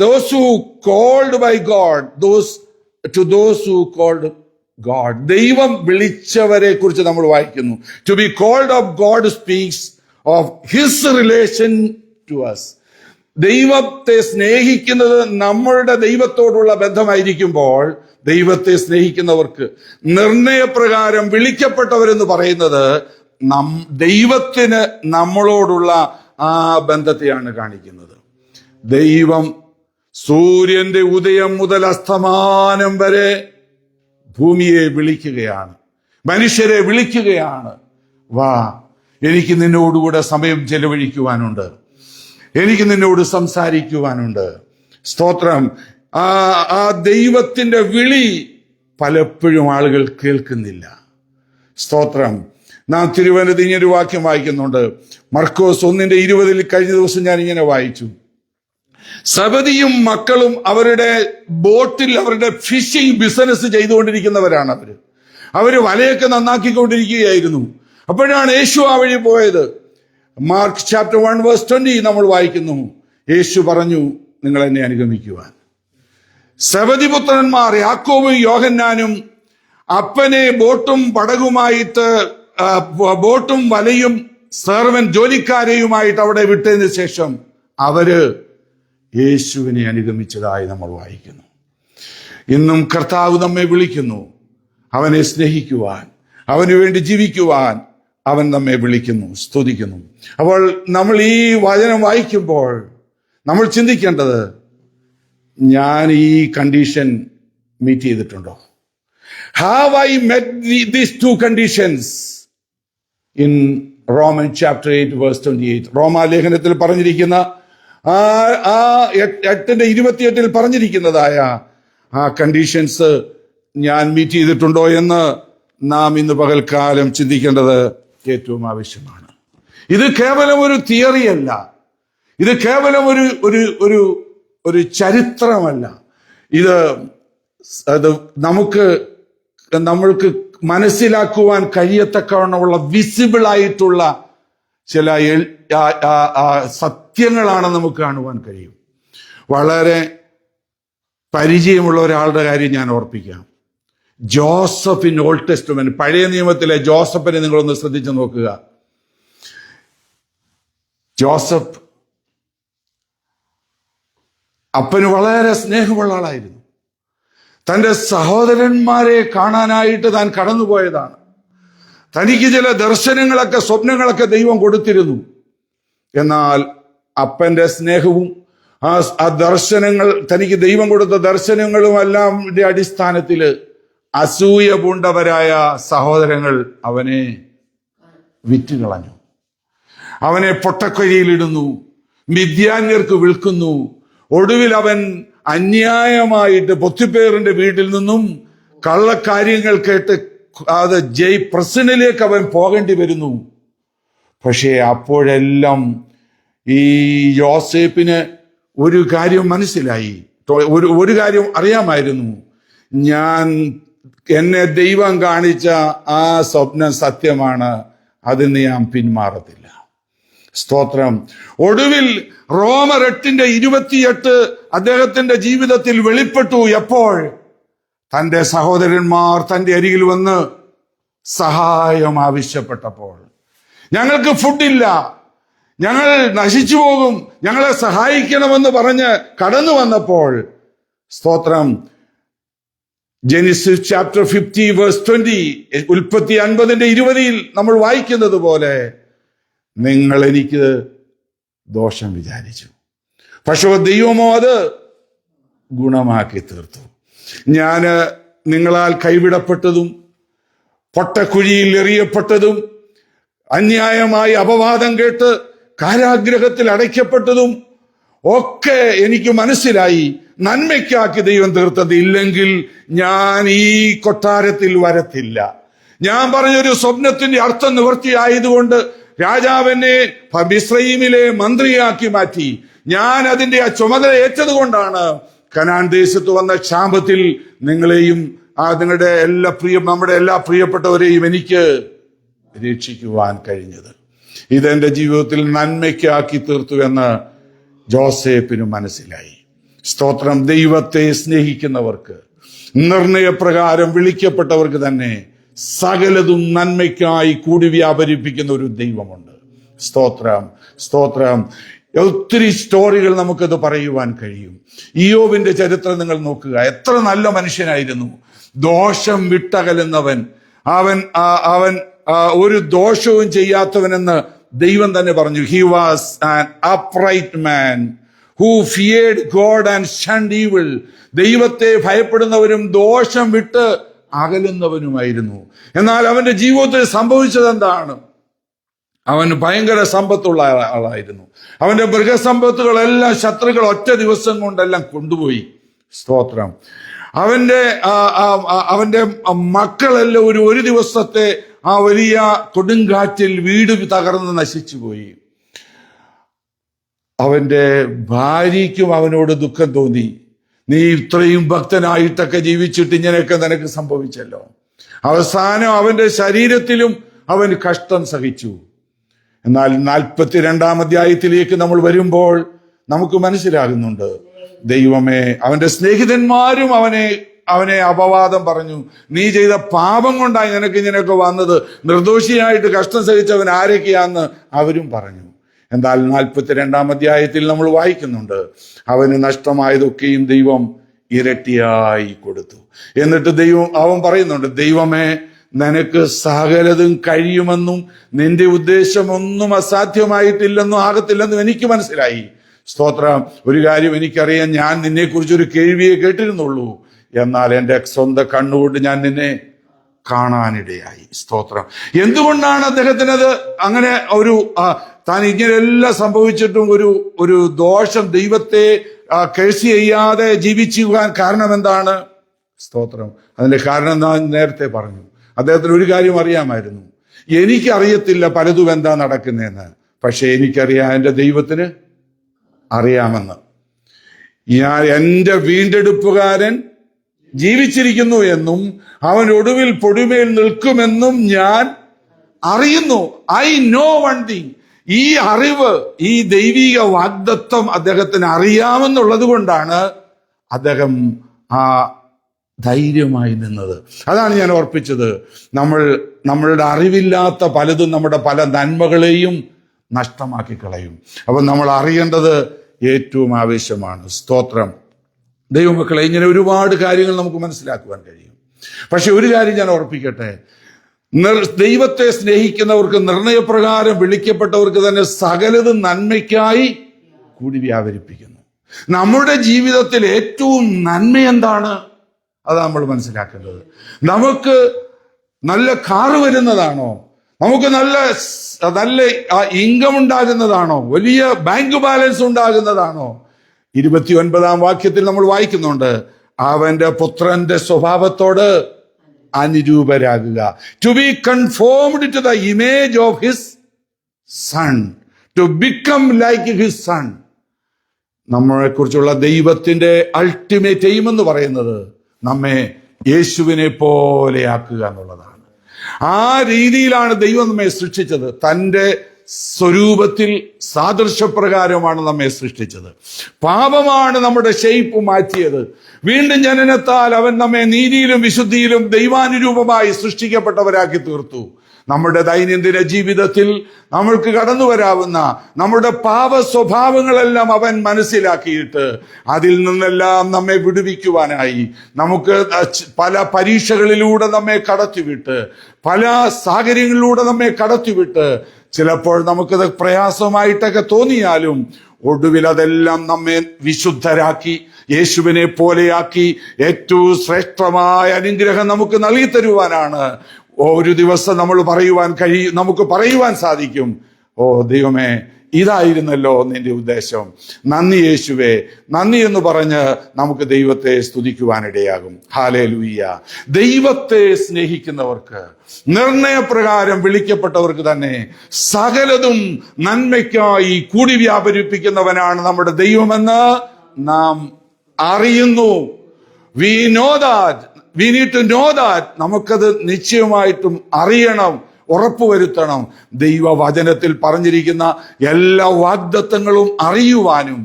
Those who called by God, to those who called God, ദൈവം വിളിച്ചവരെ കുറിച്ച് നമ്മൾ വായിക്കുന്നു. To be called of God speaks of his relation to us. ദൈവത്തെ സ്നേഹിക്കുന്നത് നമ്മളുടെ ദൈവത്തോടുള്ള ബന്ധമായിരിക്കുമ്പോൾ ദൈവത്തെ സ്നേഹിക്കുന്നവർക്ക് നിർണയപ്രകാരം വിളിക്കപ്പെട്ടവരെന്ന് പറയുന്നത് ദൈവത്തിന് നമ്മളോടുള്ള ആ ബന്ധത്തെയാണ് കാണിക്കുന്നത്. ദൈവം സൂര്യന്റെ ഉദയം മുതൽ അസ്തമാനം വരെ ഭൂമിയെ വിളിക്കുകയാണ്, മനുഷ്യരെ വിളിക്കുകയാണ്. വാ, എനിക്ക് നിന്നോടുകൂടെ സമയം ചെലവഴിക്കുവാനുണ്ട്, എനിക്ക് നിന്നോട് സംസാരിക്കുവാനുണ്ട്. സ്തോത്രം. ആ ദൈവത്തിന്റെ വിളി പലപ്പോഴും ആളുകൾ കേൾക്കുന്നില്ല. സ്തോത്രം. നാം തിരുവനന്തപുരത്ത് ഇങ്ങനൊരു വാക്യം വായിക്കുന്നുണ്ട്. മർക്കോസ് 1:20 കഴിഞ്ഞ ദിവസം ഞാൻ ഇങ്ങനെ വായിച്ചു. സബദിയും മക്കളും അവരുടെ ബോട്ടിൽ അവരുടെ ഫിഷിംഗ് ബിസിനസ് ചെയ്തുകൊണ്ടിരിക്കുന്നവരാണ്. അവര് വലയൊക്കെ നന്നാക്കിക്കൊണ്ടിരിക്കുകയായിരുന്നു. അപ്പോഴാണ് യേശു ആ വഴി പോയത്. മാർക്ക് ചാപ്റ്റർ 1 വേഴ്സ് 20 നമ്മൾ വായിക്കുന്നു, യേശു പറഞ്ഞു, നിങ്ങൾ എന്നെ അനുഗമിക്കുവാൻ. സെബദിപുത്രന്മാർ യാക്കോബും യോഹന്നാനും അപ്പനെ ബോട്ടും പടകുമായിട്ട് ബോട്ടും വലയും ജോലിക്കാരെയുമായിട്ട് അവിടെ വിട്ടതിന് ശേഷം അവര് യേശുവിനെ അനുഗമിച്ചതായി നമ്മൾ വായിക്കുന്നു. ഇന്നും കർത്താവ് നമ്മെ വിളിക്കുന്നു, അവനെ സ്നേഹിക്കുവാൻ, അവന് വേണ്ടി ജീവിക്കുവാൻ അവൻ നമ്മെ വിളിക്കുന്നു, സ്തുതിക്കുന്നു. അപ്പോൾ നമ്മൾ ഈ വചനം വായിക്കുമ്പോൾ നമ്മൾ ചിന്തിക്കേണ്ടത്, ഞാൻ ഈ കണ്ടീഷൻ മീറ്റ് ചെയ്തിട്ടുണ്ടോ? Have I met these two conditions in Roman chapter 8 verse 28. റോമാലേഖനത്തിൽ പറഞ്ഞിരിക്കുന്ന 8:28 പറഞ്ഞിരിക്കുന്നതായ ആ കണ്ടീഷൻസ് ഞാൻ മീറ്റ് ചെയ്തിട്ടുണ്ടോ എന്ന് നാം ഇന്ന് പകൽക്കാലം ചിന്തിക്കേണ്ടത് ഏറ്റവും ആവശ്യമാണ്. ഇത് കേവലം ഒരു തിയറിയല്ല, ഇത് കേവലം ഒരു ചരിത്രമല്ല. അത് നമ്മൾക്ക് മനസ്സിലാക്കുവാൻ കഴിയത്തക്കവണ്ണമുള്ള വിസിബിൾ ആയിട്ടുള്ള ചില സത്യങ്ങളാണ് നമുക്ക് കാണുവാൻ കഴിയും. വളരെ പരിചയമുള്ള ഒരാളുടെ കാര്യം ഞാൻ ഓർപ്പിക്കാം. ജോസഫ് ഇൻ ഓൾഡ് ടെസ്റ്റ്മെന്റ്, പഴയ നിയമത്തിലെ ജോസഫിനെ നിങ്ങളൊന്ന് ശ്രദ്ധിച്ചു നോക്കുക. ജോസഫ് അപ്പന് വളരെ സ്നേഹമുള്ള ആളായിരുന്നു. തൻ്റെ സഹോദരന്മാരെ കാണാനായിട്ട് താൻ കടന്നുപോയതാണ്. തനിക്ക് ചില ദർശനങ്ങളൊക്കെ സ്വപ്നങ്ങളൊക്കെ ദൈവം കൊടുത്തിരുന്നു. എന്നാൽ അപ്പന്റെ സ്നേഹവും ആ ദർശനങ്ങൾ, തനിക്ക് ദൈവം കൊടുത്ത ദർശനങ്ങളും എല്ലാം അടിസ്ഥാനത്തിൽ അസൂയ പൂണ്ടവരായ സഹോദരങ്ങൾ അവനെ വിറ്റുകളഞ്ഞു, അവനെ പൊട്ടക്കൊഴിയിലിടുന്നു, മിദ്യാന്യർക്ക് വിൽക്കുന്നു. ഒടുവിൽ അവൻ അന്യായമായിട്ട് പൊത്തിപ്പേറിന്റെ വീട്ടിൽ നിന്നും കള്ളക്കാര്യങ്ങൾ കേട്ട് അത് പ്രസിഡന്റിലേക്ക് അവൻ പോകേണ്ടി വരുന്നു. പക്ഷേ അപ്പോഴെല്ലാം ഈ യോസേപ്പിന് ഒരു കാര്യം മനസ്സിലായി, ഒരു കാര്യം അറിയാമായിരുന്നു, എന്നെ ദൈവം കാണിച്ച ആ സ്വപ്നം സത്യമാണ്, അതിന് ഞാൻ പിന്മാറത്തില്ല. സ്തോത്രം. ഒടുവിൽ റോമർ 8:28 അദ്ദേഹത്തിന്റെ ജീവിതത്തിൽ വെളിപ്പെട്ടു. എപ്പോൾ? തന്റെ സഹോദരന്മാർ തന്റെ അരികിൽ വന്ന് സഹായം ആവശ്യപ്പെട്ടപ്പോൾ. ഞങ്ങൾക്ക് ഫുഡില്ല, ഞങ്ങൾ നശിച്ചു പോകും, ഞങ്ങളെ സഹായിക്കണമെന്ന് പറഞ്ഞ് കടന്നു വന്നപ്പോൾ, സ്തോത്രം, ജെനിസിസ് ചാപ്റ്റർ 50 വേഴ്സ് 20, ഉൽപ്പത്തി 50:20 നമ്മൾ വായിക്കുന്നത് പോലെ, നിങ്ങൾ എനിക്ക് ദോഷം വിചാരിച്ചു, പക്ഷേ ദൈവമോ അത് ഗുണമാക്കി തീർത്തു. ഞാൻ നിങ്ങളാൽ കൈവിടപ്പെട്ടതും പൊട്ടക്കുഴിയിൽ എറിയപ്പെട്ടതും അന്യായമായി അപവാദം കേട്ട് കാരാഗ്രഹത്തിൽ അടയ്ക്കപ്പെട്ടതും ഒക്കെ എനിക്ക് മനസ്സിലായി. നന്മയ്ക്കാക്കി ദൈവം തീർത്തത്, ഇല്ലെങ്കിൽ ഞാൻ ഈ കൊട്ടാരത്തിൽ വരത്തില്ല. ഞാൻ പറഞ്ഞൊരു സ്വപ്നത്തിന്റെ അർത്ഥം നിവൃത്തിയായതുകൊണ്ട് രാജാവിനെ മിസ്രയീമിലെ മന്ത്രിയാക്കി മാറ്റി. ഞാൻ അതിന്റെ ആ ചുമതല ഏറ്റത് കൊണ്ടാണ് കനാൻ ദേശത്ത് വന്ന ക്ഷാമത്തിൽ നിങ്ങളെയും നിങ്ങളുടെ നമ്മുടെ എല്ലാ പ്രിയപ്പെട്ടവരെയും എനിക്ക് രക്ഷിക്കുവാൻ കഴിഞ്ഞത്. ഇതെന്റെ ജീവിതത്തിൽ നന്മയ്ക്കാക്കി തീർത്തു എന്ന് ജോസേപ്പിന് മനസ്സിലായി. സ്തോത്രം. ദൈവത്തെ സ്നേഹിക്കുന്നവർക്ക്, നിർണയപ്രകാരം വിളിക്കപ്പെട്ടവർക്ക് തന്നെ സകലതും നന്മയ്ക്കായി കൂടി വ്യാപരിപ്പിക്കുന്ന ഒരു ദൈവമുണ്ട്. സ്തോത്രം, സ്തോത്രം. ഒത്തിരി സ്റ്റോറികൾ നമുക്കത് പറയുവാൻ കഴിയും. ഇയ്യോബിന്റെ ചരിത്രം നിങ്ങൾ നോക്കുക. എത്ര നല്ല മനുഷ്യനായിരുന്നു, ദോഷം വിട്ടകലുന്നവൻ. അവൻ ഒരു ദോഷവും ചെയ്യാത്തവനെന്ന് ദൈവം തന്നെ പറഞ്ഞു. He was an upright man who feared God and shunned evil. ദൈവത്തെ ഭയപ്പെടുന്നവരും ദോഷം വിട്ട് അകലുന്നവനുമായിരുന്നു. എന്നാൽ അവന്റെ ജീവിതത്തിൽ സംഭവിച്ചത് എന്താണ്? അവൻ ഭയങ്കര സമ്പത്തുള്ള ആളായിരുന്നു. അവന്റെ മൃഗസമ്പത്തുകളെല്ലാം ശത്രുക്കൾ ഒറ്റ ദിവസം കൊണ്ടെല്ലാം കൊണ്ടുപോയി. സ്തോത്രം. അവന്റെ മക്കളെല്ലാം ഒരു ദിവസത്തെ ആ വലിയ കൊടുങ്കാറ്റിൽ വീട് തകർന്ന് നശിച്ചുപോയി. അവന്റെ ഭാര്യയ്ക്കും അവനോട് ദുഃഖം തോന്നി. നീ ഇത്രയും ഭക്തനായിട്ടൊക്കെ ജീവിച്ചിട്ട് ഇങ്ങനെയൊക്കെ നിനക്ക് സംഭവിച്ചല്ലോ. അവസാനം അവന്റെ ശരീരത്തിലും അവൻ കഷ്ടം സഹിച്ചു. എന്നാൽ 42-ാം അധ്യായത്തിലേക്ക് നമ്മൾ വരുമ്പോൾ നമുക്ക് മനസ്സിലാകുന്നുണ്ട്, ദൈവമേ, അവന്റെ സ്നേഹിതന്മാരും അവനെ അപവാദം പറഞ്ഞു. നീ ചെയ്ത പാപം കൊണ്ടായി നിനക്ക് ഇങ്ങനെയൊക്കെ വന്നത്, നിർദോഷിയായിട്ട് കഷ്ടം സഹിച്ചവൻ ആരൊക്കെയാന്ന് അവരും പറഞ്ഞു. എന്നാൽ 42-ാം അധ്യായത്തിൽ നമ്മൾ വായിക്കുന്നുണ്ട്, അവന് നഷ്ടമായതൊക്കെയും ദൈവം ഇരട്ടിയായി കൊടുത്തു. എന്നിട്ട് അവൻ പറയുന്നുണ്ട്, ദൈവമേ, നിനക്ക് സകലതും കഴിയുമെന്നും നിന്റെ ഉദ്ദേശമൊന്നും അസാധ്യമായിട്ടില്ലെന്നും ആകത്തില്ലെന്നും എനിക്ക് മനസ്സിലായി. സ്തോത്രം. ഒരു കാര്യം എനിക്കറിയാം, ഞാൻ നിന്നെക്കുറിച്ചൊരു കേൾവിയെ കേട്ടിരുന്നുള്ളൂ, എന്നാൽ എൻ്റെ സ്വന്തം കണ്ണുകൊണ്ട് ഞാൻ നിന്നെ കാണാനിടയായി. സ്തോത്രം. എന്തുകൊണ്ടാണ് അദ്ദേഹത്തിനത് അങ്ങനെ താൻ ഇങ്ങനെയെല്ലാം സംഭവിച്ചിട്ടും ഒരു ദോഷം, ദൈവത്തെ കേഴ്ച ചെയ്യാതെ ജീവിച്ചു പോകാൻ കാരണം എന്താണ്? സ്തോത്രം. അതിന്റെ കാരണം ഞാൻ നേരത്തെ പറഞ്ഞു. അദ്ദേഹത്തിന് ഒരു കാര്യം അറിയാമായിരുന്നു, എനിക്കറിയത്തില്ല പലതും എന്താ നടക്കുന്നതെന്ന്, പക്ഷെ എനിക്കറിയാം എൻ്റെ ദൈവത്തിന് അറിയാമെന്ന്. എൻ്റെ വീണ്ടെടുപ്പുകാരൻ ജീവിച്ചിരിക്കുന്നു എന്നും അവൻ ഒടുവിൽ പൊടിമേൽ നിൽക്കുമെന്നും ഞാൻ അറിയുന്നു. I know one thing. ഈ അറിവ്, ഈ ദൈവിക വാഗ്ദത്വം അദ്ദേഹത്തിന് അറിയാമെന്നുള്ളത് കൊണ്ടാണ് അദ്ദേഹം ധൈര്യമായി നിന്നത്. അതാണ് ഞാൻ ഓർപ്പിച്ചത്. നമ്മളുടെ അറിവില്ലാത്ത പലതും നമ്മുടെ പല നന്മകളെയും നഷ്ടമാക്കി കളയും. അപ്പൊ നമ്മൾ അറിയേണ്ടത് ഏറ്റവും ആവശ്യമാണ്. സ്തോത്രം. ദൈവമക്കളെ, ഇങ്ങനെ ഒരുപാട് കാര്യങ്ങൾ നമുക്ക് മനസ്സിലാക്കുവാൻ കഴിയും. പക്ഷെ ഒരു കാര്യം ഞാൻ ഓർപ്പിക്കട്ടെ, ദൈവത്തെ സ്നേഹിക്കുന്നവർക്ക്, നിർണയപ്രകാരം വിളിക്കപ്പെട്ടവർക്ക് തന്നെ സകലതും നന്മയ്ക്കായി കൂടി വ്യാപരിപ്പിക്കുന്നു. നമ്മുടെ ജീവിതത്തിൽ ഏറ്റവും നന്മ എന്താണ്? അതാണ് നമ്മൾ മനസ്സിലാക്കേണ്ടത്. നമുക്ക് നല്ല കാറ് വരുന്നതാണോ? നമുക്ക് നല്ല ഇൻകം ഉണ്ടാകുന്നതാണോ? വലിയ ബാങ്ക് ബാലൻസ് ഉണ്ടാകുന്നതാണോ? 29-ാം വാക്യത്തിൽ നമ്മൾ വായിക്കുന്നുണ്ട്, അവന്റെ പുത്രന്റെ സ്വഭാവത്തോട് അനുരൂപരാകുക. To be conformed to the image of his son, to become like his son. നമ്മളെ കുറിച്ചുള്ള ദൈവത്തിന്റെ അൾട്ടിമേറ്റ് എയിം എന്ന് പറയുന്നത് നമ്മെ യേശുവിനെ പോലെയാക്കുക എന്നുള്ളതാണ്. ആ രീതിയിലാണ് ദൈവം നമ്മെ സൃഷ്ടിച്ചത്. തൻ്റെ സ്വരൂപത്തിൽ സാദൃശ്യപ്രകാരമാണ് നമ്മെ സൃഷ്ടിച്ചത്. പാപമാണ് നമ്മുടെ ഷേപ്പ് മാറ്റിയത്. വീണ്ടും ജനനത്താൽ അവൻ നമ്മെ നീതിയിലും വിശുദ്ധിയിലും ദൈവാനുരൂപമായി സൃഷ്ടിക്കപ്പെട്ടവരാക്കി തീർത്തു. നമ്മുടെ ദൈനംദിന ജീവിതത്തിൽ നമ്മൾക്ക് കടന്നു വരാവുന്ന നമ്മുടെ പാപ സ്വഭാവങ്ങളെല്ലാം അവൻ മനസ്സിലാക്കിയിട്ട് അതിൽ നിന്നെല്ലാം നമ്മെ വിടുവിക്കുവാനായി നമുക്ക് പല പരീക്ഷകളിലൂടെ നമ്മെ കടത്തിവിട്ട്, പല സാഹചര്യങ്ങളിലൂടെ നമ്മെ കടത്തിവിട്ട്, ചിലപ്പോൾ നമുക്കത് പ്രയാസമായിട്ടൊക്കെ തോന്നിയാലും ഒടുവിൽ അതെല്ലാം നമ്മെ വിശുദ്ധരാക്കി, യേശുവിനെ പോലെയാക്കി, ഏറ്റവും ശ്രേഷ്ഠമായ അനുഗ്രഹം നമുക്ക് നൽകി തരുവാനാണ് ഒരു ദിവസം നമുക്ക് പറയുവാൻ സാധിക്കും, ഓ ദൈവമേ, ഇതായിരുന്നല്ലോ നിന്റെ ഉദ്ദേശം. നന്ദി യേശുവേ, നന്ദി എന്ന് പറഞ്ഞ് നമുക്ക് ദൈവത്തെ സ്തുതിക്കുവാനിടയാകും. ഹല്ലേലൂയ. ദൈവത്തെ സ്നേഹിക്കുന്നവർക്ക്, നിർണയപ്രകാരം വിളിക്കപ്പെട്ടവർക്ക് തന്നെ സകലതും നന്മയ്ക്കായി കൂടി വ്യാപരിപ്പിക്കുന്നവനാണ് നമ്മുടെ ദൈവമെന്ന് നാം അറിയുന്നു. We know that. We need to know that. നമുക്കത് നിശ്ചയമായിട്ടും അറിയണം, ഉറപ്പുവരുത്തണം. ദൈവവചനത്തിൽ പറഞ്ഞിരിക്കുന്ന എല്ലാ വാഗ്ദത്തങ്ങളും അറിയുവാനും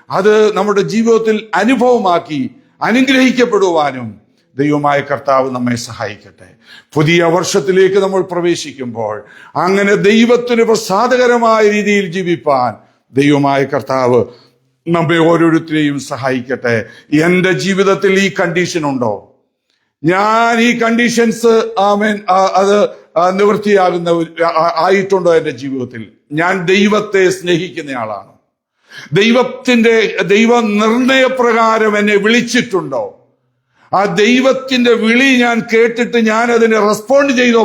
അത് നമ്മുടെ ജീവിതത്തിൽ അനുഭവമാക്കി അനുഗ്രഹിക്കപ്പെടുവാനും ദൈവമായ കർത്താവ് നമ്മെ സഹായിക്കട്ടെ. പുതിയ വർഷത്തിലേക്ക് നമ്മൾ പ്രവേശിക്കുമ്പോൾ അങ്ങനെ ദൈവത്തിന് പ്രസാദകരമായ രീതിയിൽ ജീവിപ്പാൻ ദൈവമായ കർത്താവ് നമ്മെ ഓരോരുത്തരെയും സഹായിക്കട്ടെ. എൻ്റെ ജീവിതത്തിൽ ഈ കണ്ടീഷൻ ഉണ്ടോ? ഞാൻ ഈ കണ്ടീഷൻസ് അത് നിവൃത്തിയാകുന്ന ആയിട്ടുണ്ടോ? എൻ്റെ ജീവിതത്തിൽ ഞാൻ ദൈവത്തെ സ്നേഹിക്കുന്നയാളാണ്. ദൈവ നിർണയപ്രകാരം എന്നെ വിളിച്ചിട്ടുണ്ടോ? ആ ദൈവത്തിന്റെ വിളി ഞാൻ കേട്ടിട്ട് ഞാൻ അതിനെ റെസ്പോണ്ട് ചെയ്തോ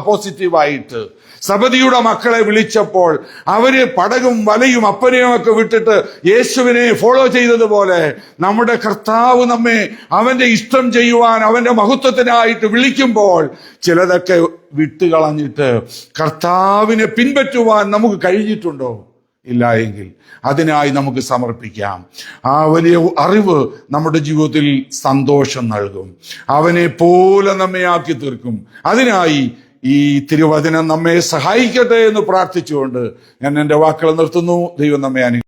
പോസിറ്റീവായിട്ട്? സബദിയുടെ മക്കളെ വിളിച്ചപ്പോൾ അവര് പടകും വലയും അപ്പനെയും ഒക്കെ വിട്ടിട്ട് യേശുവിനെ ഫോളോ ചെയ്തതുപോലെ നമ്മുടെ കർത്താവ് നമ്മെ അവന്റെ ഇഷ്ടം ചെയ്യുവാൻ, അവന്റെ മഹത്വത്തിനായിട്ട് വിളിക്കുമ്പോൾ ചിലതൊക്കെ വിട്ടുകളഞ്ഞിട്ട് കർത്താവിനെ പിൻപറ്റുവാൻ നമുക്ക് കഴിഞ്ഞിട്ടുണ്ടോ? ഇല്ല എങ്കിൽ അതിനായി നമുക്ക് സമർപ്പിക്കാം. ആ വലിയ അറിവ് നമ്മുടെ ജീവിതത്തിൽ സന്തോഷം നൽകും, അവനെ പോലെ നമ്മെ ആക്കി തീർക്കും. അതിനായി ഈ തിരുവചനം നമ്മെ സഹായിക്കട്ടെ എന്ന് പ്രാർത്ഥിച്ചുകൊണ്ട് ഞാൻ എൻ്റെ വാക്കുകൾ നിർത്തുന്നു. ദൈവം നമ്മെ അനുഗ്രഹിക്കട്ടെ.